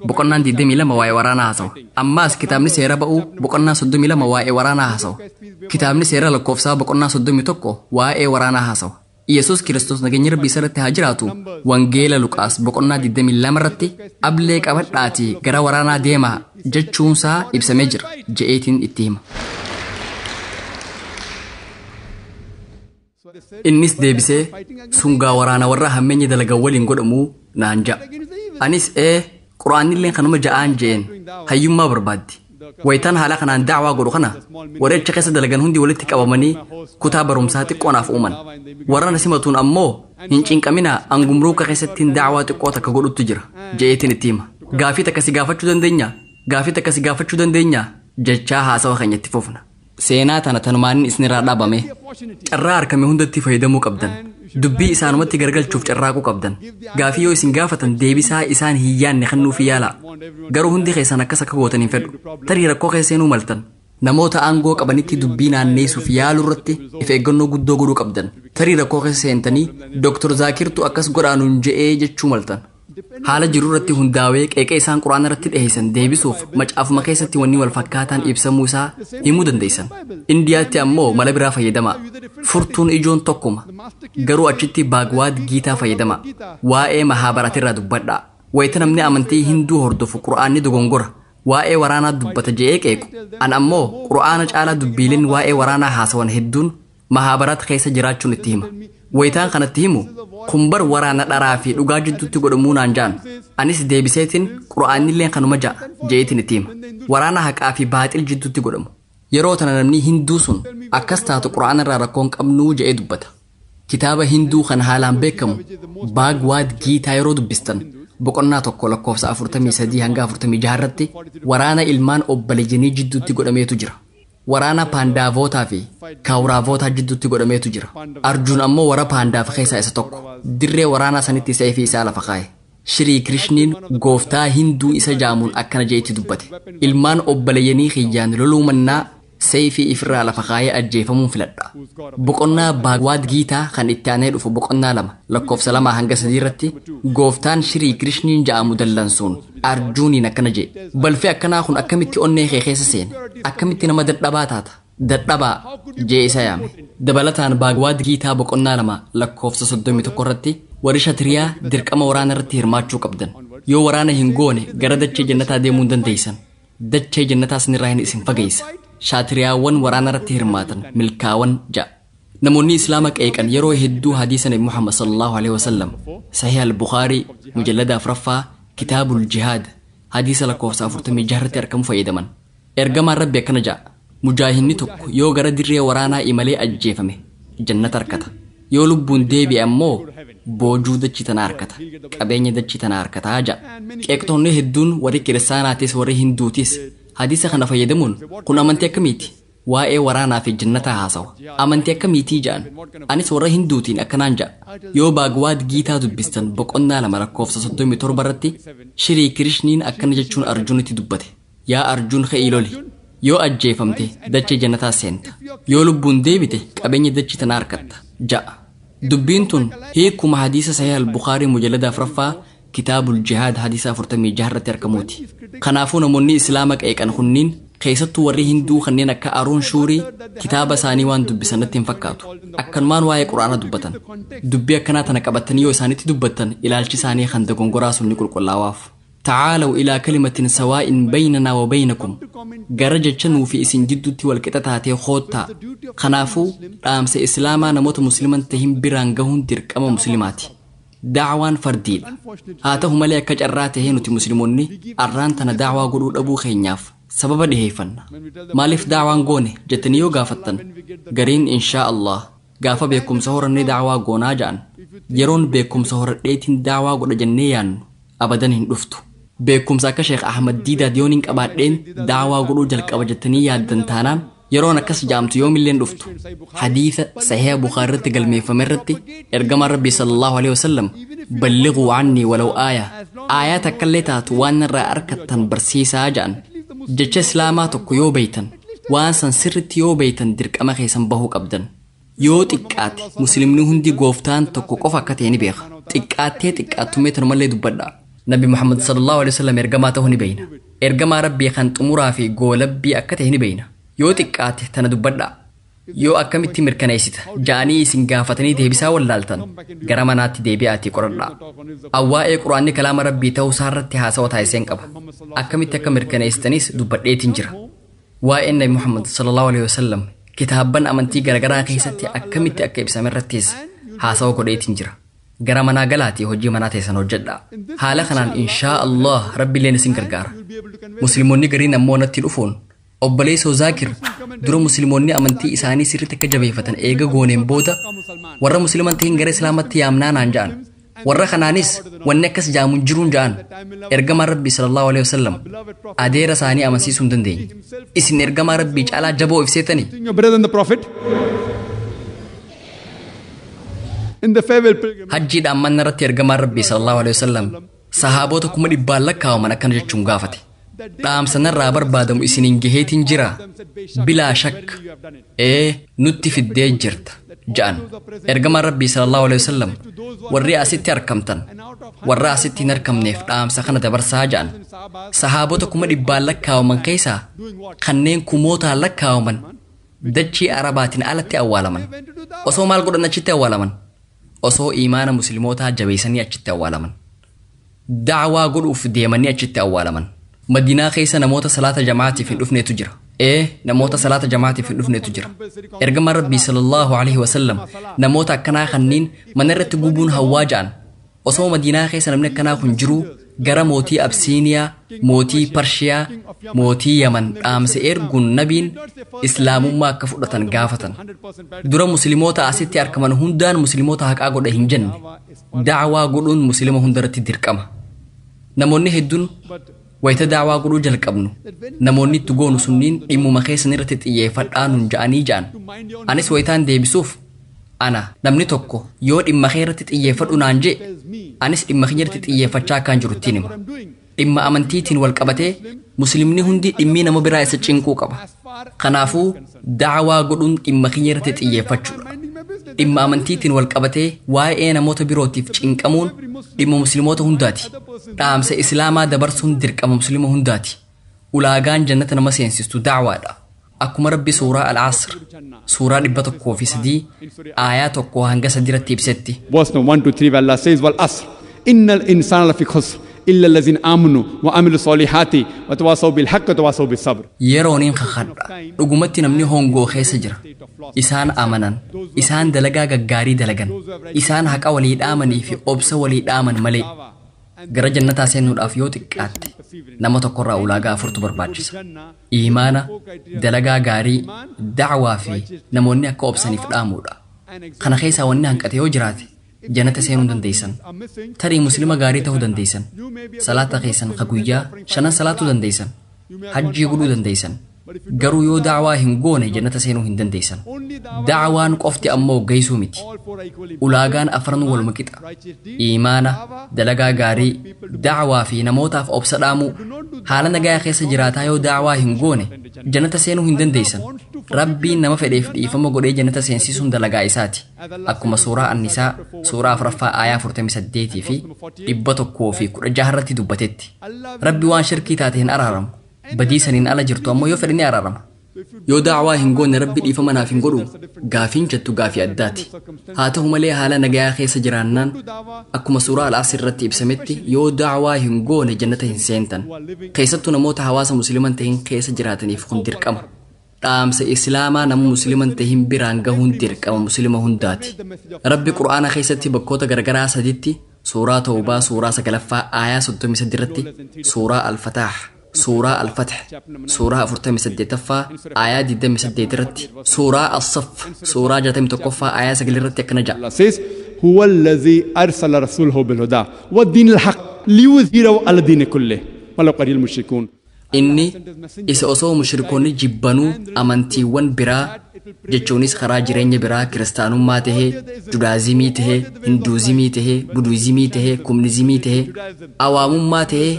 Speaker 3: boqonnaan 22 waa'ee waraanaa haasawa. Ammaas kitaabni seera ba'uu boqonnaa 32 waa'ee waraanaa haasawa. Kitaabni seera lakkoofsaa boqonnaa 31 waa'ee waraanaa haasawa. Yesus Kiristoos nageenyi Rabbii isarratti haa jiraatu wangeela Luqaas boqonnaa 22 irratti ablee qabadhaatii gara waraanaa deemaa jechuunsaa ibsamee jira je'eetiin itti hima. Innis deebisee sungaa waraana warra hammeenya dalagan waliin godhamuu naan ja'a. Anis quraanillee kanuma ja'aan je'een hayyummaa barbaaddi. Wayitaan haala kanaan daawaa godhu kana warri achi keessa dalagan hundi walitti qabamanii kutaa barumsaa xiqqoonaaf uuman. Warra na simatuun ammoo hin cinqaminaa angumruuka keessatti daawaa xiqqoo takka godhutu jira je'eetiin itti hima. Gaafii takka si gaafachuu dandeenya? Gaafii takka si gaafachuu dandeenya? Jechaa haasawa keenyatti fufna. Seenaa tana tanumaan isinirraa dhaabame carraa harkame hundatti fayyadamuu qabdan. Dubbii isaanumatti gargalchuuf carraaquu qabdan. Gaafii yoo isin gaafatan deebisaa isaan hin yaanne kennuuf yaala. Garuu hundi keessan akkas akka gootan hin fedhu. Tarii rakkoo keessanuu maltan. Namoota aangoo qabanitti dubbii naanneessuuf yaaluu irratti if eeggannoo guddoo godhuu qabdan. Tarii rakkoo keessa seentanii Dr. Zaakirtu akkas godhaanuun je'ee jechuu maltan. Haala jiru irratti hundaa'ee qeeqee isaan quraana irratti dhiyeessan deebisuuf macaafuma keessatti wanni wal fakkaataan ibsamuu isaa himuu dandeessan. Indiyaatti ammoo mala biraa fayyadama. Furtuun ijoon tokkuma. Garuu achitti baagwaad giitaa fayyadama. Waa'ee mahaabaratirraa dubbadhaa. Wayita namni amantii hinduu hordofu quraanni dogongora. Waa'ee waraanaa dubbata je'ee qeequ. An ammoo quraana caalaa dubbiileen waa'ee waraanaa haasawan hedduun mahaabarat keessa jiraachuun itti hima. Wayitaan kanatti himu kumbar waraana dharaa fi dhugaa jidduutti godhamuu naan ja'an. Anis deebiseetiin quraanillee kanuma ja'a je'eetiin itti hima. Waraana haqaa fi baaxil jidduutti godhamu. Yeroo tana namni hinduu sun akkas taatu quraana irraa rakkoon qabnuu je'ee dubbata. Kitaaba hinduu kan haalaan beekamu baagwaad giitaa yeroo dubbistan boqonnaa tokko lakkoofsa 43 hanga 46 irratti waraana ilmaan obboleeyyanii jidduutti godhameetu jira. Waraana paandaavootaa fi kaawuraavootaa jidduutti godhameetu jira. Arjuun ammoo warra paandaaf keessaa isa tokko. Dirree waraanaa sanitti seefii isaa lafa kaa'e. Shrii Kirishniin gooftaa hinduu isa jaamuun akkana jeetti dubbate. Ilmaan obboleeyyanii kiyyaan loluu mannaa seefii ifirraa lafa kaa'ee ajjeefamuun filadha. Boqonnaa baagwaad giitaa kan itti aanee dhufu boqonnaa 2 lakkoofsa 2 hanga 3 irratti gooftaan Shrii Kirishniin jaamu dallansuun arjuuniin akkana jedhe. Balfee akkanaa kun akkamitti onnee kee keessa seene? Akkamitti nama dadhabaa taata? Dadhabaa jee isa yaame. Dabalataan baagwaad giitaa boqonnaa 2 lakkoofsa 31 irratti warri Shatiriyaa dirqama waraana irratti hirmaachuu qabdan. Yoo waraana hin goone gara dachee jannataa deemuu hin dandeessan. Dachee jannataa sanirraa hin isin fageessa. Shatiriyaawwan waraana irratti hirmaatan milkaa'an ja'a. Namoonni Islaama qeeqan yeroo hedduu hadiisa Nabi Muhammad sallallahu alaihi wasallam Sahih al-Bukhari mujallada 4ffaa kitaabul jihaad hadiisa lakkoofsa 46 irratti argamu fayyadaman. Ergamaan Rabbi akkana ja'a. Mujaahinni tokko yoo gara dirree waraanaa imalee ajjeefame jannata argata. Yoo lubbuun deebi'e ammoo boojuu dachii tana argata. Qabeenya dachii tana argataa ja'a. Qeeqtoonni hedduun warri kiristaanaatis warri hinduutis hadiisa kana fayyadamuun kun amantii akkamiiti? Waa'ee waraanaa fi jannataa haasawa. Amantii akkamiitii ja'an? Anis warra hinduutiin akkanaan ja'a. Yoo baagwaad giitaa dubbistan boqonnaa 2 lakkoofsa 37 irratti Shrii Kirishniin akkana jechuun arjuunitti dubbate. Yaa arjuun ka'ii loli. Yoo ajjeefamte dachee jannataa seenta. Yoo lubbuun deebite qabeenya dachii tana argatta ja'a. Dubbiin tun hiikuma hadiisa Sahih al-Bukhari mujallada 4ffaa kitaabul jihaad hadiisa 46 irratti argamuuti. Kanaafuu namoonni Islaama qeeqan kunniin keessattuu warri hinduu kanneen akka aruun shuurii kitaaba isaanii waan dubbisanatti hin fakkaatu akkanumaan waa'ee quraana dubbatan dubbii akkanaa tana qabatanii yoo isaanitti dubbattan ilaalchi isaanii kan dogongoraa sun ni qulqullaawaaf تعالوا إلى كلمة سواء بيننا وبينكم جرجة نو في اسم جدتي والكتاتاتي خوتا خنافو رامس إسلاما نموت مسلما تهم برانجهن ترك أما مسلماتي دعوان فرديل هاتهم لك كجراتهن تي مسلموني أران تنا دعوة قرود أبو خينياف سبب دهيفن مالف دعوان قوني جتنيو غافتن قرين إن شاء الله غافا بيكم سهورا ني دعوة قونا جان يرون بيكم سهورا ريتين دعوة قد جنيان أبدا هندفتو بيكم ساكا شيخ أحمد ديدا ديونين كبادين دعوة قرود جلق أبجتني يادن تانان يرون كس جامت يوم اللي ندفتو حديث صحيح بخاري تقلمي فمرتي إرقام ربي صلى الله عليه وسلم بلغوا عني ولو آيات كلتات وان رأركتن برسيسا جان جتش سلاماتك يو بيتن وان سنسرت يو بيتن درك أما خيسن بهوك أبدن يو تكات مسلمين هندي قوفتان تكو قفا كتيني بيخ تكات ميتر مالي دبدا نبي محمد صلى الله عليه وسلم إرقاماته نبينا إرقام ربي خانت أمورا في قولبي أكته نبينا يو تكات تندبدا يو أكمتي مركنيسيت جاني سنغافتني ديبسا واللالتن غراماناتي ديبياتي قرنا أوائي قرآن كلام ربي تو سارتي هاسا وتايسين قبا أكمتي مركنيستنيس دبديتين جرا وإن نبي محمد صلى الله عليه وسلم كتابا أمنتي غرغرا كيستي أكمتي أكيبسا مرتيس هاسا وقديتين جرا غرامانا غلاتي هجي مناتي سنوجدا حالا خنان إن شاء الله ربي لين سنكرغار مسلموني غرين أمونتي الأفون obboleessoo zaakir dura musliimoonni amantii isaanii sirriitti akka jabeeffatan eega gooneen booda warra musliiman ta'in gara islaamatti yaamnaanaan ja'an warra kanaanis wanni akkas jaamuun jiruun ja'an ergamaa rabbii sallallahu alaihi wasallam adeera isaanii amansiisuu hin dandeenye isin ergamaa rabbii caalaa jaboo ibseetanii hajjiidhaan manna irratti ergamaa rabbii sallallahu alaihi wasallam sahaabota 100 lakkaa'aman akkana jechuun gaafate dhaamsanarraa barbaadamu isiniin gaheetiin jira bilaa shakk nutti fiddee jirta ja'an ergamaan rabbii sallallahu alaihi wasallam warri asitti argamtan warra asitti hin argamneef dhaamsa kana dabarsaa ja'an sahaabota 100 lakkaa'aman keessaa kanneen kumootaan lakkaa'aman dachii arabaatiin alatti awwaalaman osoo maal godhan achitti awwaalaman osoo iimaana muslimootaa jabeessanii achitti awwaalaman da'waa godhuuf deemanii achitti awwaalaman مدينة خيسة نموت صلاة جماعتي في الأفنية تجرى نموت صلاة جماعتي في الأفنية تجرى إرجم ربي صلى الله عليه وسلم نموت كنا خنين منرت تجوبون هواجان وصو مدينة خيسة نمنا كنا خنجرو جرى موتي أبسينيا موتي برشيا موتي يمن إرجون نبين إسلام ما كفرة جافة درا مسلموت أسيتي أركمان هندان مسلموت هك أقول هنجن دعوة قولون مسلمه هندرت دركما نموني هدون ويتا دعوا قرو جلق ابنو نموني تقونو سنين إمو مخيس نرتت إيه فتانون جاني جان أنس ويتان دي بسوف أنا نمني توكو يود إما خيرتت إيه فتو نانجي أنس إما خيرتت إيه فتشا كان جروتينما إما أمنتيتين والكبتي مسلمني هندي إمي نمو برائي سچنكو كبا خنافو دعوا قرون إما خيرتت إيه فتشو إما أمنتيتين والكبتي واي أنا موتا بيروتيف چنكمون إما مسلموتا هنداتي dhaamsa islaamaa dabarsuun dirqama muslima hundaati ulaagaan jannata nama seensistu da'waadha akkuma rabbi suuraa al-asr suuraa 103 aayaa 1 hanga 3 irratti ibsetti
Speaker 4: verse 1 to 3 Allah says wal asr innal insana lafi khusr illa allazina amanu wa amilu solihati wa tawasaw bil haqqi wa tawasaw bis sabr
Speaker 3: yerooniin khadha dhugumatti namni hongoo keessa jira isaan amanan isaan dalagaa gaggaarii dalagan isaan haqa walii dhaamanii fi obsa walii dhaaman malee gara jannataa seenuudhaaf yoo xiqqaatte nama tokkorraa ulaagaa afurtu barbaachisa iimaana dalagaa gaarii da'waa fi namoonni akka obsaniif dhaamuudha kana keessaa wanni hanqate yoo jiraate jannata seenuu dandeessan tarii muslima gaarii ta'uu dandeessan salaata keessan guyyaa 5 salaatuu dandeessan hajjii godhuu dandeessan garuu yoo da'waa hin goone jannata seenuu hin dandeessan da'waan qofti ammoo geessuu miti ulaagaan afran wal maqixa iimaana dalagaa gaarii da'waa fi namootaaf obsa dhaamuu haala nagaa keessa jiraataa yoo da'waa hin goone jannata seenuu hin dandeessan rabbiin nama fedheef dhiifama godhee jannata seensisuun dalagaa isaati akkuma suuraa annisaa suuraa 4 aayaa 48 fi 116 irratti dubbatetti rabbi waan shirkii taate hin araaramu badii saniin ala jirtu ammoo yoo fedhe ni araarama. Yoo daawaa hin goone rabbi dhiifama naaf hin godhu gaafiin jettu gaafii addaati. Haa ta'u malee haala nagayaa keessa jiraannaan akkuma suuraa al-Asr irratti ibsametti yoo daawaa hin goone jannata hin seentan. Keessattuu namoota hawaasa musliman ta'in keessa jiraataniif kun dirqama. Dhaamsa islaamaa nama musliman ta'in biraan gahuun dirqama muslima hundaati. Rabbi qur'aana keessatti bakkoota garagaraa saditti suuraa Tawbaa suuraa 9ffaa aayaa 33 irratti suuraa al-Fataah suuraa al-Fath suuraa 48ffaa aayaa 28 irratti suuraa as-Saff suuraa 61ffaa aayaa 9 irratti akkana jedha.
Speaker 4: هو الذي أرسل رسوله بالهدى والدين الحق ليظهره على الدين كله ولو كره المشركون.
Speaker 3: Inni isa osoo mushrikoonni jibbanuu amantiiwwan biraa jechuunis karaa jireenya biraa kiristaanummaa tahee, judaazimii tahee, hinduuzimii tahee, buduuzimii tahee, kumnizimii tahee, awaamummaa tahee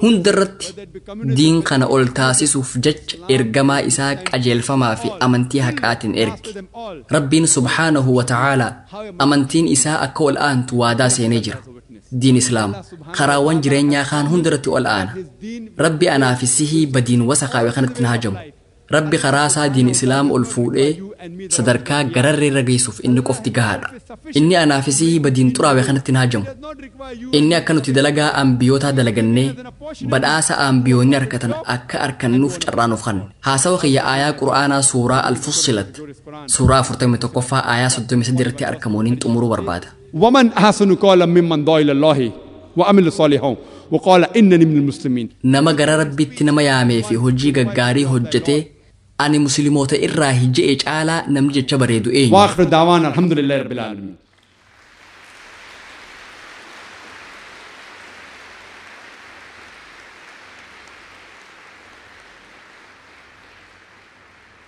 Speaker 3: hundarratti diin kana ol taasisuuf jecha ergamaa isaa qajeelfamaa fi amantii haqaatiin erge. Rabbiin subhaanahu wa ta'aalaa amantiin isaa akka ol aantu waadaa seenee jira. Diin islaam karaawwan jireenyaa kaan hundarratti ol aana. Rabbi anaafisihii badiin wasa kaawwe kanatti hin hajamu. Rabbi karaa isaa diin islaam ol fuudhee sadarkaa gararree irra geessuuf inni qofti gahaadha. Inni anaafisihii badiin xuraawe kanatti hin hajamu. Inni akka nuti dalagaa ambiyootaa dalagannee badhaasa ambiyoonni harkatan akka harkannuuf carraanuuf kanne. Haasawa kiyya aayaa qur'aanaa suuraa al-Fussilat suuraa 41ffaa aayaa 33 irratti argamuuniin xumuruu barbaada.
Speaker 4: ومن أحسن قولا ممن دعا إلى الله وعمل صالحا وقال إنني من المسلمين.
Speaker 3: Nama gara rabbitti nama yaamee fi hojii gaggaarii hojjetee ani musliimoota irraa hijjee caalaa namni jecha bareedu eenyu.
Speaker 4: وآخر دعوانا الحمد لله رب العالمين.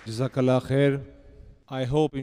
Speaker 5: Jazakallah khair. I hope